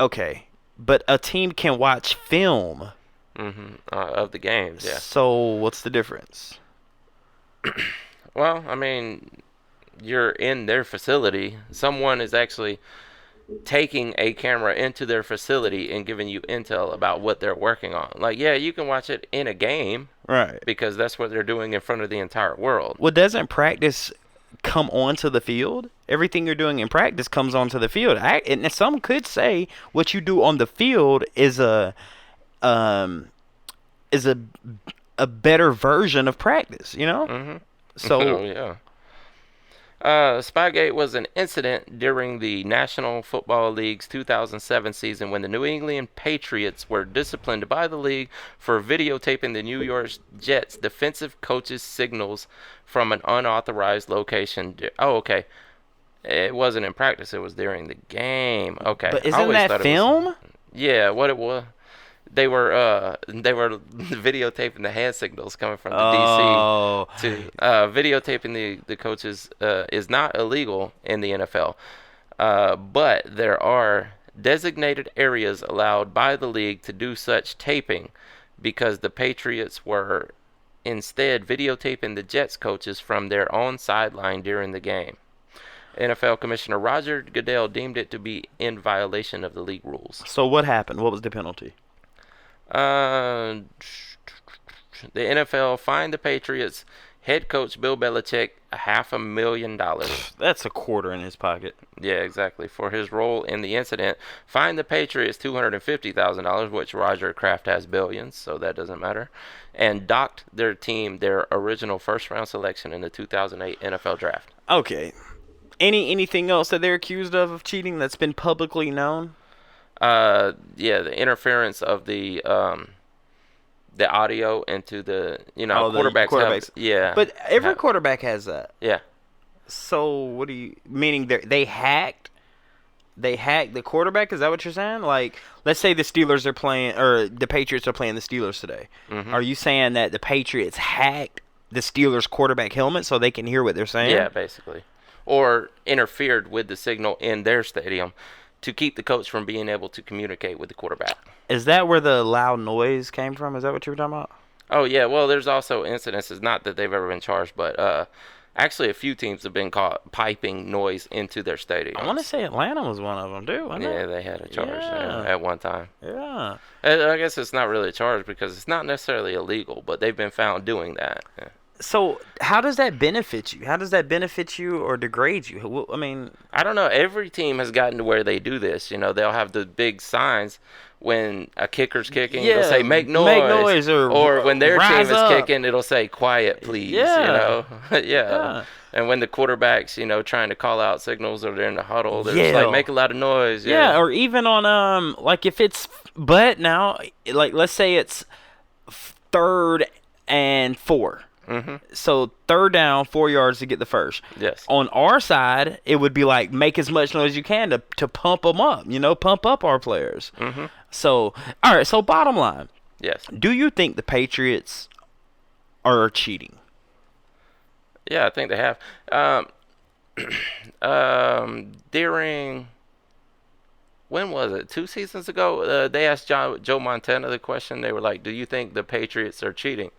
Okay, but a team can watch film of the games. Yeah. So what's the difference? Well, I mean, you're in their facility. Someone is actually taking a camera into their facility and giving you intel about what they're working on. Like, yeah, you can watch it in a game, Right. because that's what they're doing in front of the entire world. Well, doesn't practice come onto the field? Everything you're doing in practice comes onto the field. And some could say what you do on the field is a better version of practice, you know? Mm-hmm. So Oh, yeah. Spygate was an incident during the National Football League's 2007 season when the New England Patriots were disciplined by the league for videotaping the New York Jets defensive coach's signals from an unauthorized location. Oh, okay. It wasn't in practice. It was during the game. Okay. But I isn't always that thought it was- film? Yeah, what it was. They were videotaping the hand signals coming from the Oh. DC to videotaping the coaches is not illegal in the NFL, but there are designated areas allowed by the league to do such taping because the Patriots were instead videotaping the Jets coaches from their own sideline during the game. NFL Commissioner Roger Goodell deemed it to be in violation of the league rules. So what happened? What was the penalty? The NFL fined the Patriots head coach Bill Belichick $500,000. That's a quarter in his pocket. Yeah, exactly. For his role in the incident, fined the Patriots $250,000, which Roger Kraft has billions, so that doesn't matter, and docked their team their original first-round selection in the 2008 NFL Draft. Okay. Anything else that they're accused of cheating that's been publicly known? Yeah, the interference of the audio into the The quarterbacks. Yeah, But every quarterback has that. Yeah. So what do you meaning? They hacked the quarterback? Is that what you're saying? Like, let's say the Steelers are playing, or the Patriots are playing the Steelers today. Mm-hmm. Are you saying that the Patriots hacked the Steelers quarterback helmet so they can hear what they're saying? Yeah, basically, or interfered with the signal in their stadium to keep the coach from being able to communicate with the quarterback. Is that where the loud noise came from? Is that what you were talking about? Oh, yeah. Well, there's also incidences, not that they've ever been charged, but actually a few teams have been caught piping noise into their stadium. I want to say Atlanta was one of them, too. wasn't Yeah, it? they had a charge Yeah. at one time. Yeah. I guess it's not really a charge because it's not necessarily illegal, but they've been found doing that. Yeah. So how does that benefit you? How does that benefit you or degrade you? Well, I mean, I don't know. Every team has gotten to where they do this. You know, they'll have the big signs when a kicker's kicking. Yeah, It'll say "make noise,", make noise, or when their team rise is up. kicking, it'll say "quiet, please." Yeah. You know, yeah. Yeah. And when the quarterback's, trying to call out signals or they're in the huddle, they're just Yeah. like, make a lot of noise. yeah, or even on like if it's now, like let's say it's 3rd and 4. Mm-hmm. So 3rd down, 4 yards to get the first. Yes. On our side, it would be like make as much noise as you can to pump them up. Pump up our players. Mm-hmm. So all right. So bottom line, Yes. do you think the Patriots are cheating? Yeah, I think they have. During, when was it? 2 seasons ago, they asked Joe Montana the question. They were like, "Do you think the Patriots are cheating?"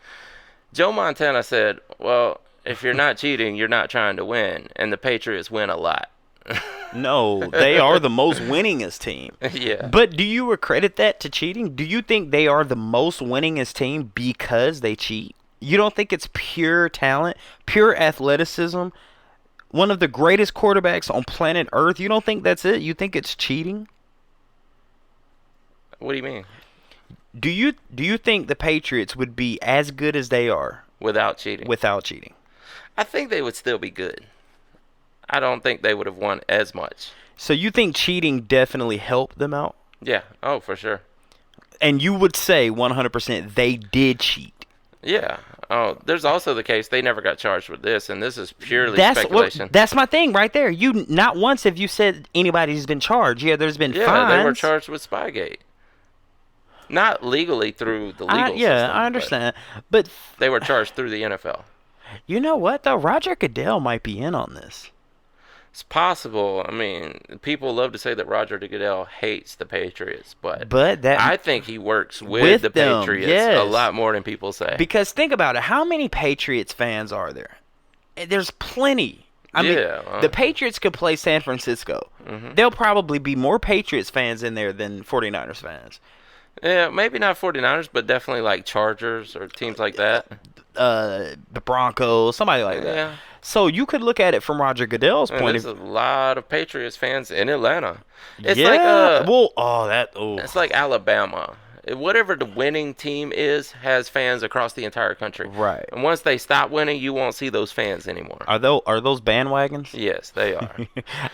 Joe Montana said, "Well, if you're not cheating, you're not trying to win, and the Patriots win a lot." No, they are the most winningest team. Yeah. But do you accredit that to cheating? Do you think they are the most winningest team because they cheat? You don't think it's pure talent, pure athleticism, one of the greatest quarterbacks on planet Earth? You don't think that's it? You think it's cheating? What do you mean? Do you think the Patriots would be as good as they are Without cheating? without cheating? I think they would still be good. I don't think they would have won as much. So you think cheating definitely helped them out? Yeah. Oh, for sure. And you would say 100% they did cheat. Yeah. Oh, there's also the case they never got charged with this, and this is purely That's speculation. that's my thing right there. You not once have you said anybody's been charged. Yeah, there's been fines. they were charged with Spygate. Not legally through the legal system. I understand. But They were charged through the NFL. you know what though? Roger Goodell might be in on this. It's possible. I mean, people love to say that Roger Goodell hates the Patriots, but that I think he works with the them, Patriots yes. a lot more than people say. Because think about it, how many Patriots fans are there? There's plenty. I mean, the Patriots could play San Francisco. There'll probably be more Patriots fans in there than 49ers fans. Yeah, maybe not 49ers, but definitely like Chargers or teams like that. The Broncos, somebody like that. Yeah. So you could look at it from Roger Goodell's point of view. There's a lot of Patriots fans in Atlanta. It's it's like Alabama. Whatever the winning team is has fans across the entire country. Right. And once they stop winning, you won't see those fans anymore. Are those bandwagons? Yes, they are.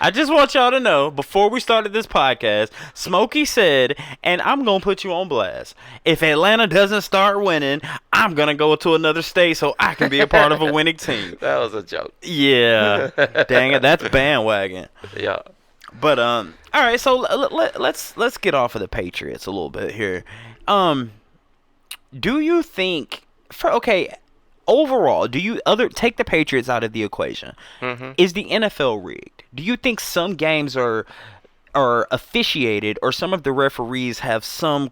I just want y'all to know, before we started this podcast, Smokey said, and I'm going to put you on blast, if Atlanta doesn't start winning, I'm going to go to another state so I can be a part of a winning team. That was a joke. Yeah. Dang it, that's bandwagon. Yeah. But all right, so let's get off of the Patriots a little bit here. Do you think overall, do you take the Patriots out of the equation? Is the NFL rigged? Do you think some games are officiated, or some of the referees have some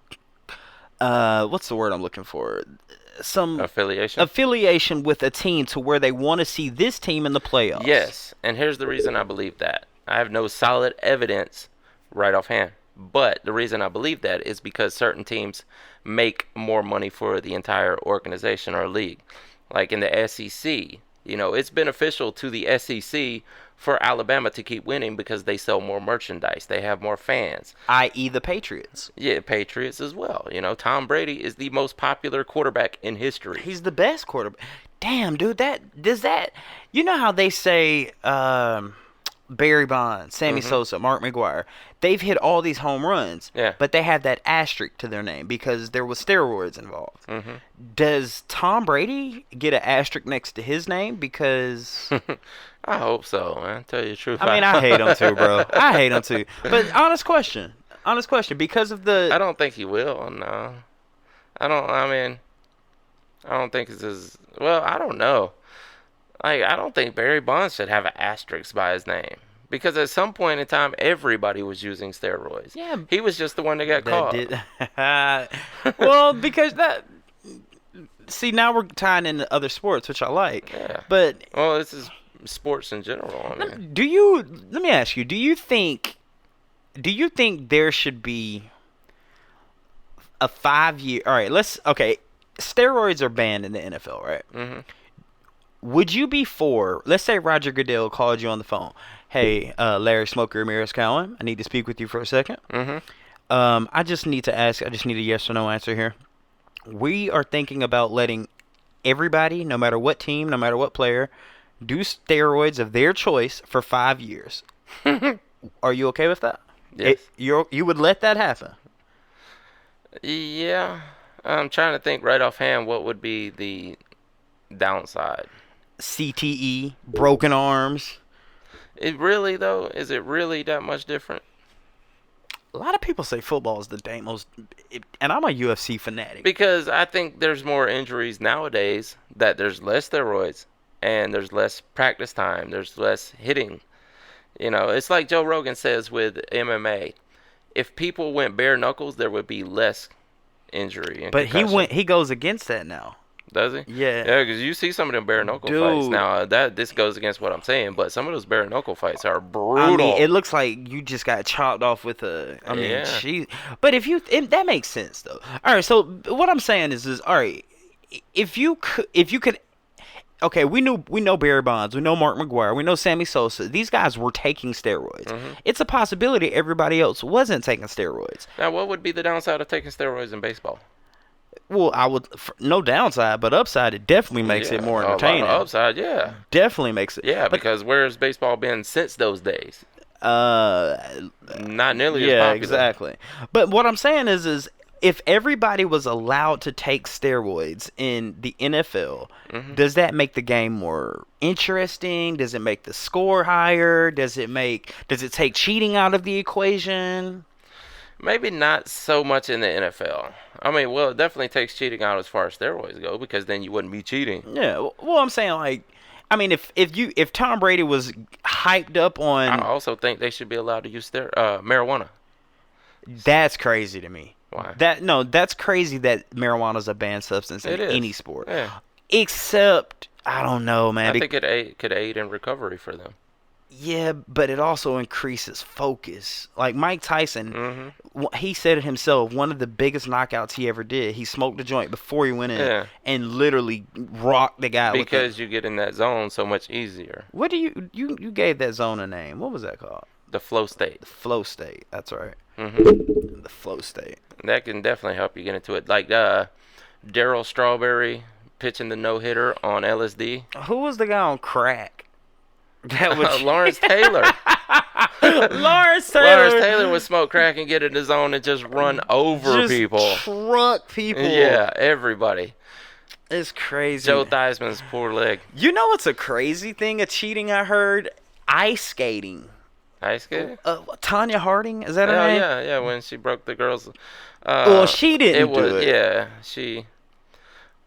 what's the word I'm looking for? Some affiliation with a team to where they want to see this team in the playoffs? Yes, and here's the reason I believe that. I have no solid evidence right offhand, but the reason I believe that is because certain teams make more money for the entire organization or league. Like in the SEC, it's beneficial to the SEC for Alabama to keep winning because they sell more merchandise. They have more fans. I.e. the Patriots. Yeah, Patriots as well. Tom Brady is the most popular quarterback in history. He's the best quarterback. Damn, dude, you know how they say Barry Bonds, Sammy Sosa, Mark McGwire, they've hit all these home runs, but they have that asterisk to their name because there was steroids involved. Does Tom Brady get an asterisk next to his name because... I hope so, man. Tell you the truth. I mean, I hate him too, bro. I hate him too. But honest question, because of the... I don't think he will, no. I don't think it's his... Well, I don't know. I don't think Barry Bonds should have an asterisk by his name. Because at some point in time, everybody was using steroids. Yeah. He was just the one that got caught. Well, because that... See, now we're tying into other sports, which I like. Yeah. But... Well, this is sports in general. Let me ask you, do you think there should be a 5-year... All right, steroids are banned in the NFL, right? Would you be for, let's say Roger Goodell called you on the phone. Hey, Larry Smoker Ramirez Cowan, I need to speak with you for a second. I just need a yes or no answer here. We are thinking about letting everybody, no matter what team, no matter what player, do steroids of their choice for 5 years. Are you okay with that? Yes. You would let that happen? Yeah. I'm trying to think right offhand what would be the downside. CTE, broken arms. Is it really that much different? A lot of people say football is the most, and I'm a UFC fanatic. Because I think there's more injuries nowadays that there's less steroids and there's less practice time. There's less hitting. It's like Joe Rogan says with MMA. If people went bare knuckles, there would be less injury. And but concussion. he goes against that now. Does he? Yeah. Yeah, because you see some of them bare knuckle fights. Now, this goes against what I'm saying, but some of those bare knuckle fights are brutal. I mean, it looks like you just got chopped off with a... But that makes sense, though. All right, so what I'm saying is all right, if you could... Okay, we know Barry Bonds, we know Mark McGwire, we know Sammy Sosa. These guys were taking steroids. It's a possibility everybody else wasn't taking steroids. Now, what would be the downside of taking steroids in baseball? Well, I would no downside, but upside, it definitely makes it more entertaining. Upside, yeah. Definitely makes it. Yeah, because where's baseball been since those days? Not nearly as popular. Yeah, exactly. But what I'm saying is if everybody was allowed to take steroids in the NFL, does that make the game more interesting? Does it make the score higher? Does it take cheating out of the equation? Maybe not so much in the NFL. I mean, well, it definitely takes cheating out as far as steroids go, because then you wouldn't be cheating. Yeah, well, I'm saying, like, I mean, if Tom Brady was hyped up on, I also think they should be allowed to use their marijuana. that's crazy to me. Why? That's crazy that marijuana is a banned substance in any sport. Yeah. Except, I don't know, man. I think it could aid in recovery for them. Yeah, but it also increases focus. Like Mike Tyson, Mm-hmm. he said it himself. One of the biggest knockouts he ever did. He smoked a joint before he went in, and literally rocked the guy. Because you get in that zone so much easier. What do you gave that zone a name? What was that called? The flow state. The flow state. That's right. Mm-hmm. The flow state. That can definitely help you get into it. Like Darryl Strawberry pitching the no-hitter on LSD. Who was the guy on crack? That was Lawrence Taylor. Lawrence Taylor would smoke crack and get in the zone and just run over people. Truck people. Yeah, everybody. It's crazy. Joe Theismann's poor leg. You know what's a crazy thing of cheating I heard? Ice skating. Ice skating? Tanya Harding, is that her name? Yeah, when she broke the girls. Well, she didn't do it. Yeah,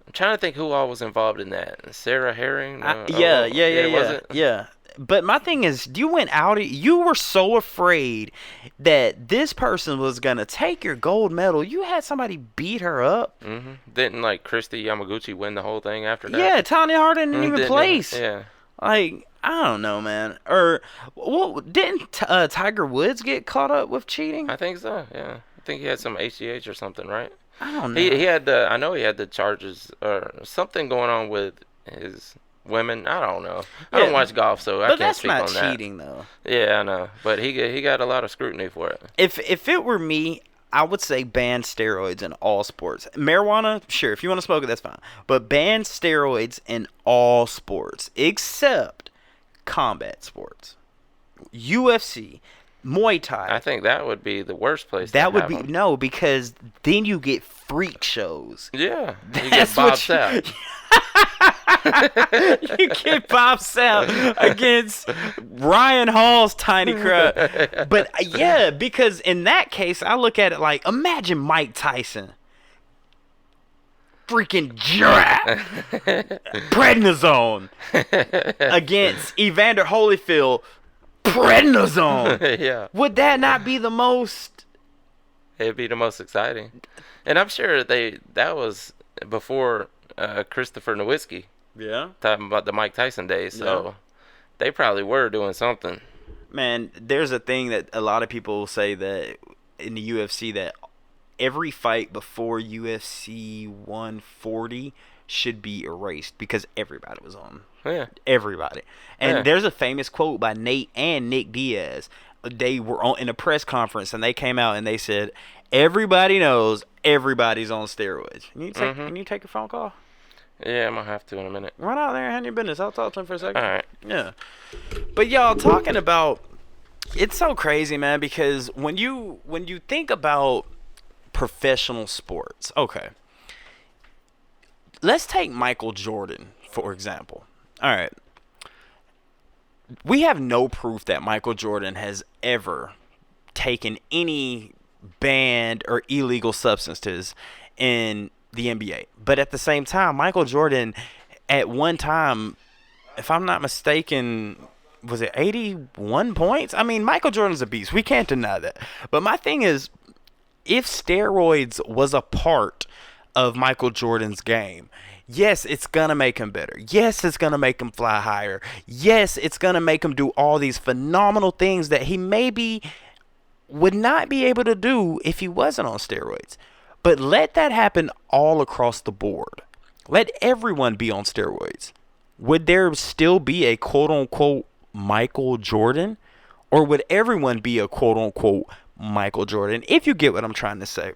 I'm trying to think who all was involved in that. Sarah Herring? Yeah. But my thing is, you went out, you were so afraid that this person was going to take your gold medal. You had somebody beat her up. Mm-hmm. Didn't, like, Christy Yamaguchi win the whole thing after that? Yeah, Tanya Harding didn't even place. Yeah. Like, I don't know, man. Or, well, didn't Tiger Woods get caught up with cheating? I think so, yeah. I think he had some HGH or something, right? I don't know. He had I know he had the charges or something going on with his women. I don't know. I don't watch golf, so I can't speak on that. But that's not cheating, though. Yeah, I know. But he got a lot of scrutiny for it. If it were me, I would say ban steroids in all sports. Marijuana, sure, if you want to smoke it, that's fine. But ban steroids in all sports, except combat sports. UFC, Muay Thai. I think that would be the worst place. That would be no, because then you get freak shows. Yeah, you get Bob Sapp. You get Bob Sapp against Ryan Hall's tiny crowd. But yeah, because in that case, I look at it like, imagine Mike Tyson. Freaking prednisone against Evander Holyfield. Prednisone. Yeah. Would that not be the most? It'd be the most exciting. And I'm sure that was before Christopher Nowitzki. Yeah. Talking about the Mike Tyson days. So they probably were doing something. Man, there's a thing that a lot of people say that in the UFC that every fight before UFC 140 should be erased because everybody was on. Yeah. Everybody. And there's a famous quote by Nate and Nick Diaz. They were in a press conference and they came out and they said, everybody knows everybody's on steroids. Can you take a phone call? Yeah, I'm going to have to in a minute. Run out there and handle your business. I'll talk to him for a second. All right. Yeah. But y'all, talking about, it's so crazy, man, because when you think about professional sports, okay, let's take Michael Jordan, for example. All right. We have no proof that Michael Jordan has ever taken any banned or illegal substances in the NBA. But at the same time, Michael Jordan, at one time, if I'm not mistaken, was it 81 points? I mean, Michael Jordan's a beast. We can't deny that. But my thing is, if steroids was a part of Michael Jordan's game, yes, it's going to make him better. Yes, it's going to make him fly higher. Yes, it's going to make him do all these phenomenal things that he maybe would not be able to do if he wasn't on steroids. But let that happen all across the board. Let everyone be on steroids. Would there still be a quote-unquote Michael Jordan? Or would everyone be a quote-unquote Michael Jordan? If you get what I'm trying to say.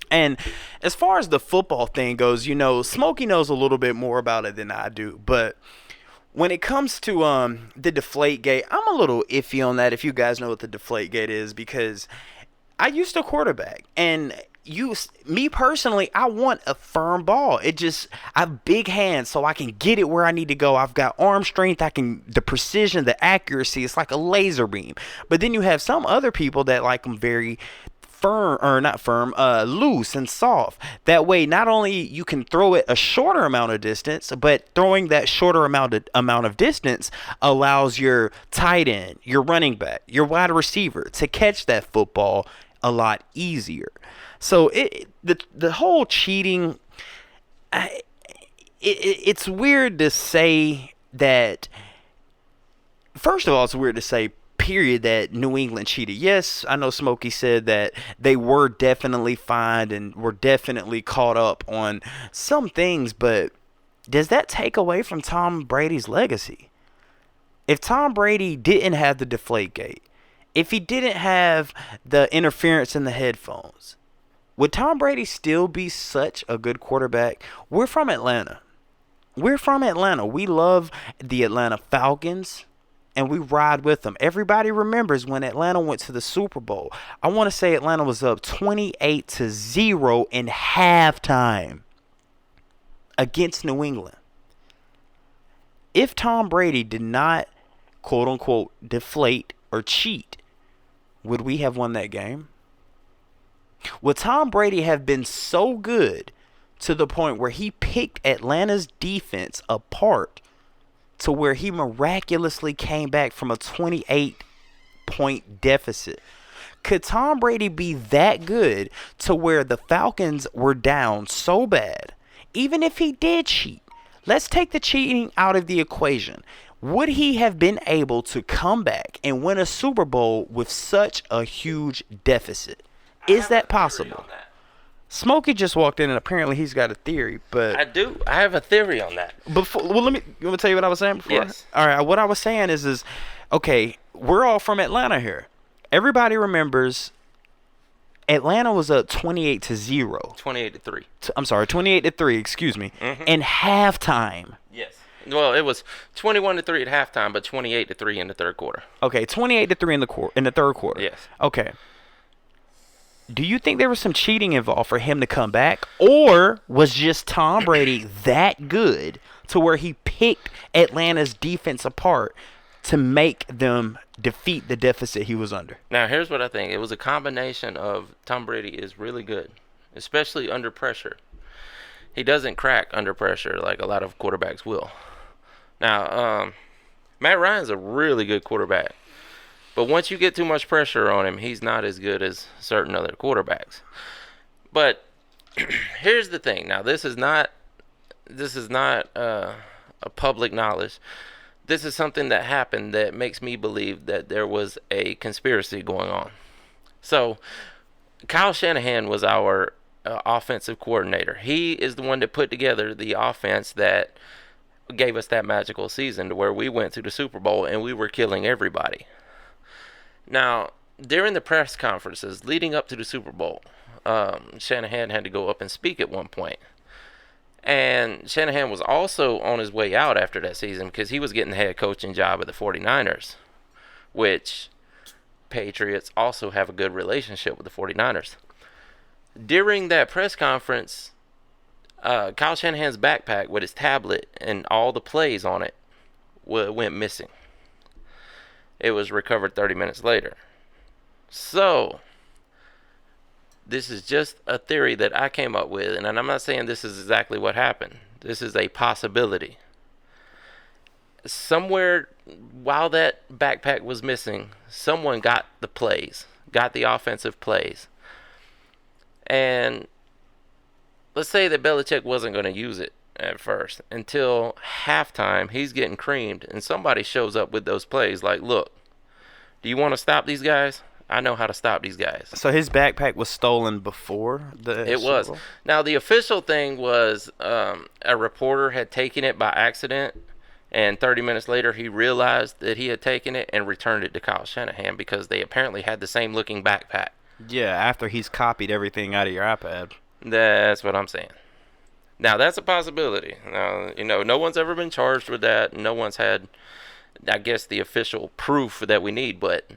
And as far as the football thing goes, you know, Smokey knows a little bit more about it than I do. But when it comes to the Deflategate, I'm a little iffy on that, if you guys know what the Deflategate is, because I used to quarterback. And me personally, I want a firm ball. I have big hands, so I can get it where I need to go. I've got arm strength. The precision, the accuracy. It's like a laser beam. But then you have some other people that like them very loose and soft. That way, not only you can throw it a shorter amount of distance, but throwing that shorter amount of distance allows your tight end, your running back, your wide receiver to catch that football a lot easier. So the whole cheating, it's weird to say that. First of all, it's weird to say, period, that New England cheated. Yes, I know Smokey said that they were definitely fined and were definitely caught up on some things, but does that take away from Tom Brady's legacy? If Tom Brady didn't have the Deflategate, if he didn't have the interference in the headphones, would Tom Brady still be such a good quarterback? We're from Atlanta. We love the Atlanta Falcons. And we ride with them. Everybody remembers when Atlanta went to the Super Bowl. I want to say Atlanta was up 28-0 in halftime against New England. If Tom Brady did not, quote unquote, deflate or cheat, would we have won that game? Would Tom Brady have been so good to the point where he picked Atlanta's defense apart to where he miraculously came back from a 28-point deficit? Could Tom Brady be that good to where the Falcons were down so bad, even if he did cheat? Let's take the cheating out of the equation. Would he have been able to come back and win a Super Bowl with such a huge deficit? Is that possible? Smokey just walked in and apparently he's got a theory, but I do. I have a theory on that. Let me tell you what I was saying before. Yes. All right. What I was saying is okay. We're all from Atlanta here. Everybody remembers Atlanta was up 28-0. 28-3. I'm sorry, 28-3. Excuse me. Mm-hmm. In halftime. Yes. Well, it was 21-3 at halftime, but 28-3 in the third quarter. Okay, 28-3 in the third quarter. Yes. Okay. Do you think there was some cheating involved for him to come back? Or was just Tom Brady that good to where he picked Atlanta's defense apart to make them defeat the deficit he was under? Now, here's what I think. It was a combination of Tom Brady is really good, especially under pressure. He doesn't crack under pressure like a lot of quarterbacks will. Now, Matt Ryan's a really good quarterback. But once you get too much pressure on him, he's not as good as certain other quarterbacks. But here's the thing. Now, this is not a public knowledge. This is something that happened that makes me believe that there was a conspiracy going on. So, Kyle Shanahan was our offensive coordinator. He is the one that put together the offense that gave us that magical season to where we went to the Super Bowl and we were killing everybody. Now, during the press conferences leading up to the Super Bowl, Shanahan had to go up and speak at one point. And Shanahan was also on his way out after that season because he was getting the head coaching job at the 49ers, which Patriots also have a good relationship with the 49ers. During that press conference, Kyle Shanahan's backpack with his tablet and all the plays on it went missing. It was recovered 30 minutes later. So, this is just a theory that I came up with, and I'm not saying this is exactly what happened. This is a possibility. Somewhere while that backpack was missing, someone got the plays, got the offensive plays. And let's say that Belichick wasn't going to use it at first until halftime. He's getting creamed and somebody shows up with those plays like, look, do you want to stop these guys? I know how to stop these guys. So his backpack was stolen before the It was. Now, the official thing was a reporter had taken it by accident, and 30 minutes later he realized that he had taken it and returned it to Kyle Shanahan because they apparently had the same looking backpack. Yeah, after he's copied everything out of your iPad. That's what I'm saying. Now, that's a possibility. Now, no one's ever been charged with that. No one's had, I guess, the official proof that we need, but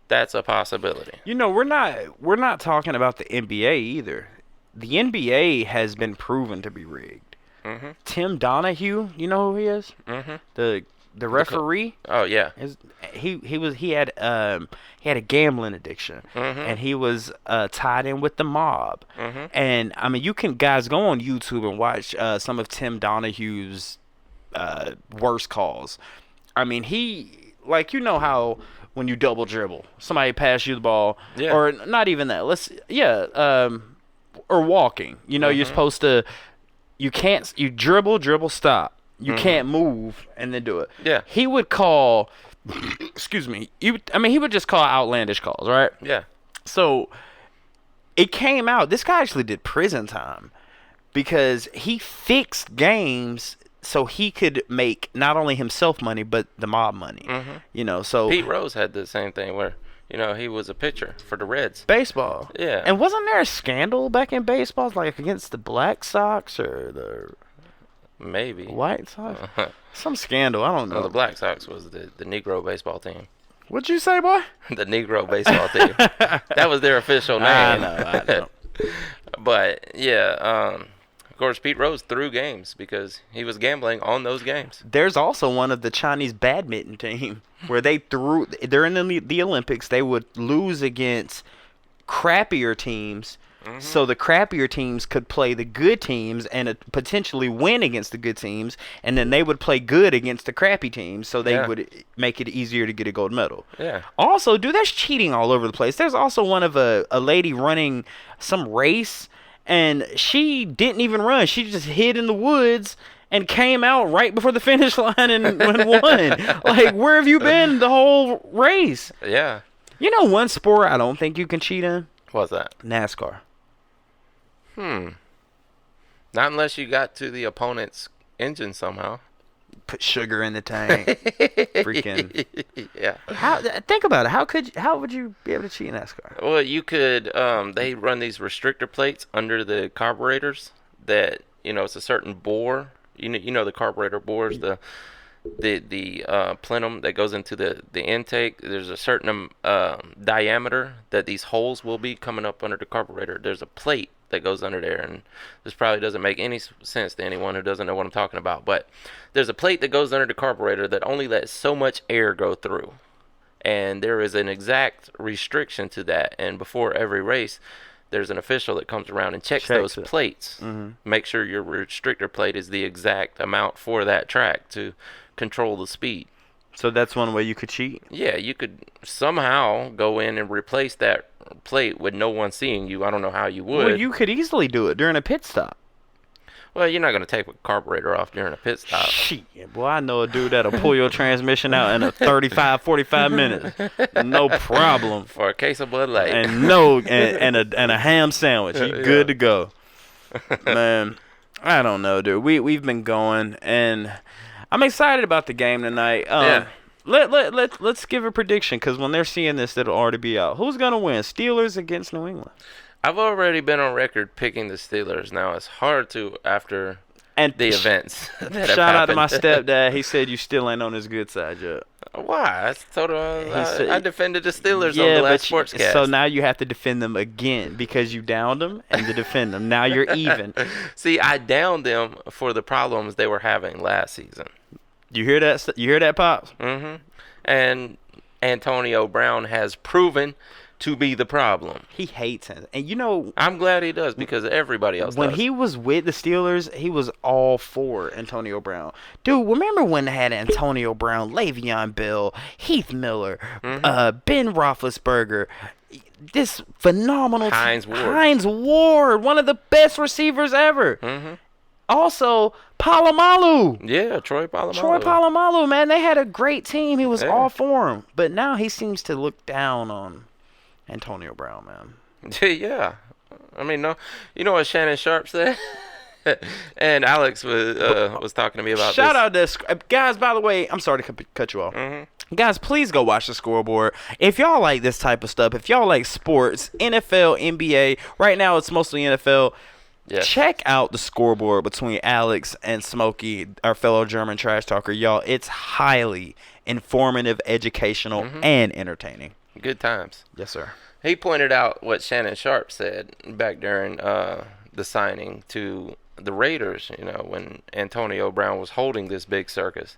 that's a possibility. We're not talking about the NBA either. The NBA has been proven to be rigged. Mm-hmm. Tim Donahue, you know who he is? Mm-hmm. The the referee. Oh yeah. He had a gambling addiction, and he was tied in with the mob. And I mean, you can guys go on YouTube and watch some of Tim Donahue's worst calls. I mean, he, like, you know how when you double dribble, somebody pass you the ball, or not even that. Or walking. You know, you're supposed to. You dribble, stop. You can't move and then do it. Yeah. He would call. Excuse me. He would just call outlandish calls, right? Yeah. So it came out. This guy actually did prison time because he fixed games so he could make not only himself money but the mob money. You know, so Pete Rose had the same thing where, you know, he was a pitcher for the Reds. Baseball. Yeah. And wasn't there a scandal back in baseball, like against the Black Sox or the Maybe White Sox? Some scandal. I don't know. No, the Black Sox was the Negro baseball team. What'd you say, boy? The Negro baseball team. That was their official name. I know. But yeah, of course, Pete Rose threw games because he was gambling on those games. There's also one of the Chinese badminton team where they're in the Olympics. They would lose against crappier teams, so the crappier teams could play the good teams and potentially win against the good teams, and then they would play good against the crappy teams, so they would make it easier to get a gold medal. Yeah. Also, dude, there's cheating all over the place. There's also one of a lady running some race, and she didn't even run. She just hid in the woods and came out right before the finish line and won. Like, where have you been the whole race? Yeah. You know one sport I don't think you can cheat in? What's that? NASCAR. Not unless you got to the opponent's engine somehow. Put sugar in the tank. Freaking. Yeah. Think about it. How would you be able to cheat in NASCAR? Well, you could. They run these restrictor plates under the carburetors that, you know, it's a certain bore. You know the carburetor bores, the plenum that goes into the intake. There's a certain diameter that these holes will be coming up under the carburetor. There's a plate that goes under there, and this probably doesn't make any sense to anyone who doesn't know what I'm talking about, but there's a plate that goes under the carburetor that only lets so much air go through, and there is an exact restriction to that. And before every race, there's an official that comes around and checks those plates, make sure your restrictor plate is the exact amount for that track to control the speed. So that's one way you could cheat? Yeah, you could somehow go in and replace that plate with no one seeing you. I don't know how you would. Well, you could easily do it during a pit stop. Well, you're not going to take a carburetor off during a pit stop. Shit, boy, I know a dude that'll pull your transmission out in a 45 minutes. No problem. For a case of Bud Light. And a ham sandwich. You good to go. Man, I don't know, dude. We've been going, and I'm excited about the game tonight. Let's give a prediction, because when they're seeing this, it'll already be out. Who's going to win? Steelers against New England? I've already been on record picking the Steelers. Now, it's hard to after the events. Shout out to my stepdad. He said you still ain't on his good side yet. Why? I defended the Steelers on the last Sportscast. So now you have to defend them again because you downed them and to defend them. Now you're even. See, I downed them for the problems they were having last season. You hear that? You hear that, Pops? And Antonio Brown has proven to be the problem. He hates him. And you know, I'm glad he does, because everybody else when does. he was with the Steelers, he was all for Antonio Brown. Dude, remember when they had Antonio Brown, Le'Veon Bell, Heath Miller, Ben Roethlisberger, this phenomenal Hines Ward, one of the best receivers ever. Also, Palomalu. Yeah, Troy Polamalu. Troy Polamalu, man, they had a great team. He was all for him. But now he seems to look down on Antonio Brown, man. Yeah. I mean, no. You know what Shannon Sharp said? And Alex was talking to me about Shout out to guys, by the way, I'm sorry to cut you off. Guys, please go watch the scoreboard. If y'all like this type of stuff, if y'all like sports, NFL, NBA, right now it's mostly NFL. Yes. Check out the scoreboard between Alex and Smokey, our fellow German trash talker. Y'all, it's highly informative, educational, and entertaining. Good times. Yes, sir. He pointed out what Shannon Sharp said back during the signing to the Raiders, you know, when Antonio Brown was holding this big circus.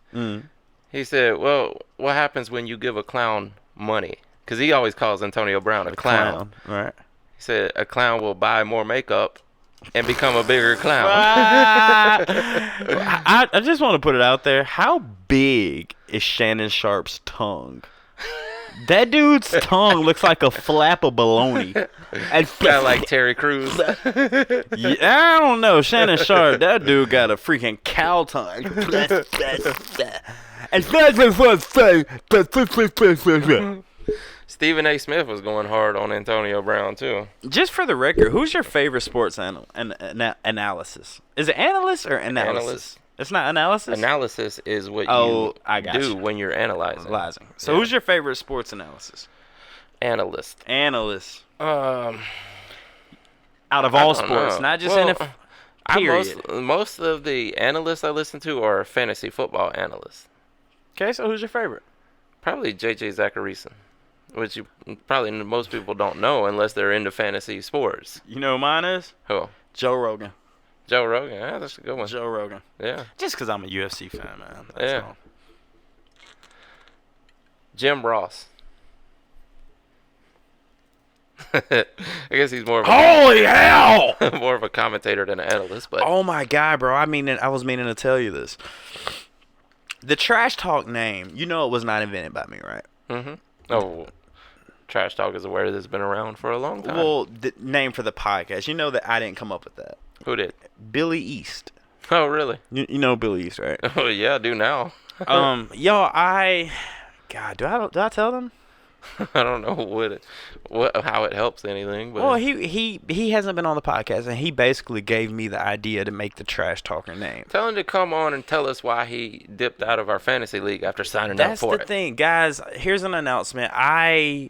He said, well, what happens when you give a clown money? Because he always calls Antonio Brown a clown. Right. He said a clown will buy more makeup and become a bigger clown. I just want to put it out there. How big is Shannon Sharp's tongue? That dude's tongue looks like a flap of bologna. Kind of like Terry Crews. Yeah, I don't know. Shannon Sharp, that dude got a freaking cow tongue. Stephen A. Smith was going hard on Antonio Brown, too. Just for the record, who's your favorite sports analysis? Is it analyst or analysis? Analyst. It's not analysis? Analysis is what I got do you. when you're analyzing. So Yeah. who's your favorite sports analysis? Analyst. Analyst. Um, Out of I all don't sports, know. not just Well, NFL. Period. Most of the analysts I listen to are fantasy football analysts. Okay, so who's your favorite? Probably J.J. Zacharyson, which you probably most people don't know unless they're into fantasy sports. You know who mine is? Who? Joe Rogan. Joe Rogan. Yeah, that's a good one. Joe Rogan. Yeah. Just because I'm a UFC fan, man. That's Yeah. all. Jim Ross. I guess he's more of a Holy hell! more of a commentator than an analyst, but Oh my god, bro! I was meaning to tell you this. The trash talk name, you know, it was not invented by me, right? oh, trash talk is a word that's been around for a long time. Well, the name for the podcast, you know that I didn't come up with that. Who did? Billy East. Oh, really? You know Billy East, right? Oh, yeah, I do now. God, do I tell them? I don't know how it helps anything, but Well, he hasn't been on the podcast, and he basically gave me the idea to make the trash talker name. tell him to come on and tell us why he dipped out of our fantasy league after signing up That's for the it. thing, guys. Here's an announcement. I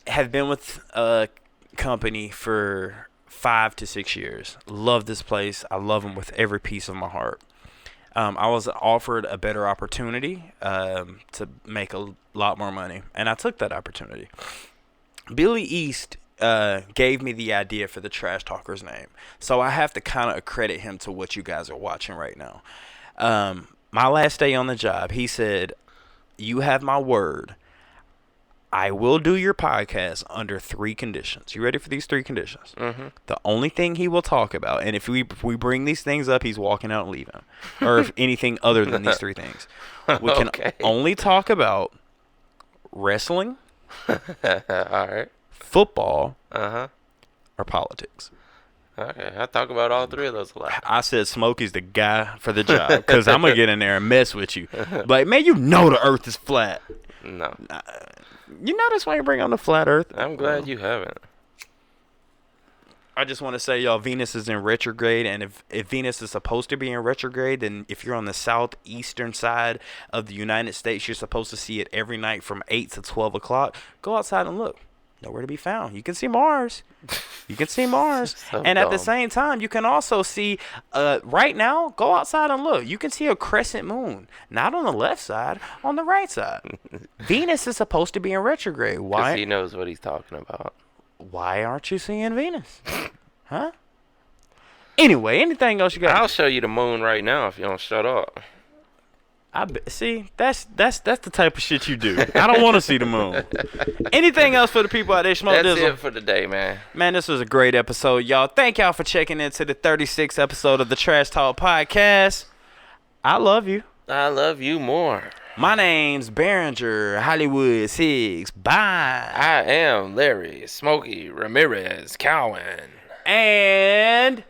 have been with a company for 5 to 6 years. Love this place. I love them with every piece of my heart. I was offered a better opportunity to make a lot more money, and I took that opportunity. Billy East gave me the idea for the Trash Talker's name, so I have to kind of accredit him to what you guys are watching right now. My last day on the job, he said, "You have my word. I will do your podcast under 3 conditions." You ready for these 3 conditions? Mm-hmm. The only thing he will talk about, and if we bring these things up, he's walking out and leaving, or if anything other than these 3 things, we can only talk about wrestling, All right. football, Uh-huh. or politics. Okay, I talk about all 3 of those a lot. I said Smokey's the guy for the job because I'm gonna get in there and mess with you. Like, man, you know the Earth is flat. No. You know that's why you bring on the flat Earth. I'm glad you haven't. I just want to say, y'all, Venus is in retrograde, and if Venus is supposed to be in retrograde, then if you're on the southeastern side of the United States, you're supposed to see it every night from 8 to 12 o'clock. Go outside and look. Nowhere to be found. You can see Mars. You can see Mars. So and at the dumb. same time, you can also see, right now, go outside and look. You can see a crescent moon. Not on the left side, on the right side. Venus is supposed to be in retrograde. Because Why? he knows what he's talking about. Why aren't you seeing Venus? Huh? Anyway, anything else you got? I'll show you the moon right now if you don't shut up. See, that's the type of shit you do. I don't want to see the moon. Anything else for the people out there? Smoke That's Dizzle? it for today, man. Man, this was a great episode, y'all. Thank y'all for checking into the 36th episode of the Trash Talk Podcast. I love you. I love you more. My name's Behringer Hollywood 6. Bye. I am Larry Smokey Ramirez Cowan. And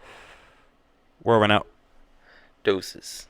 we're out. Deuces.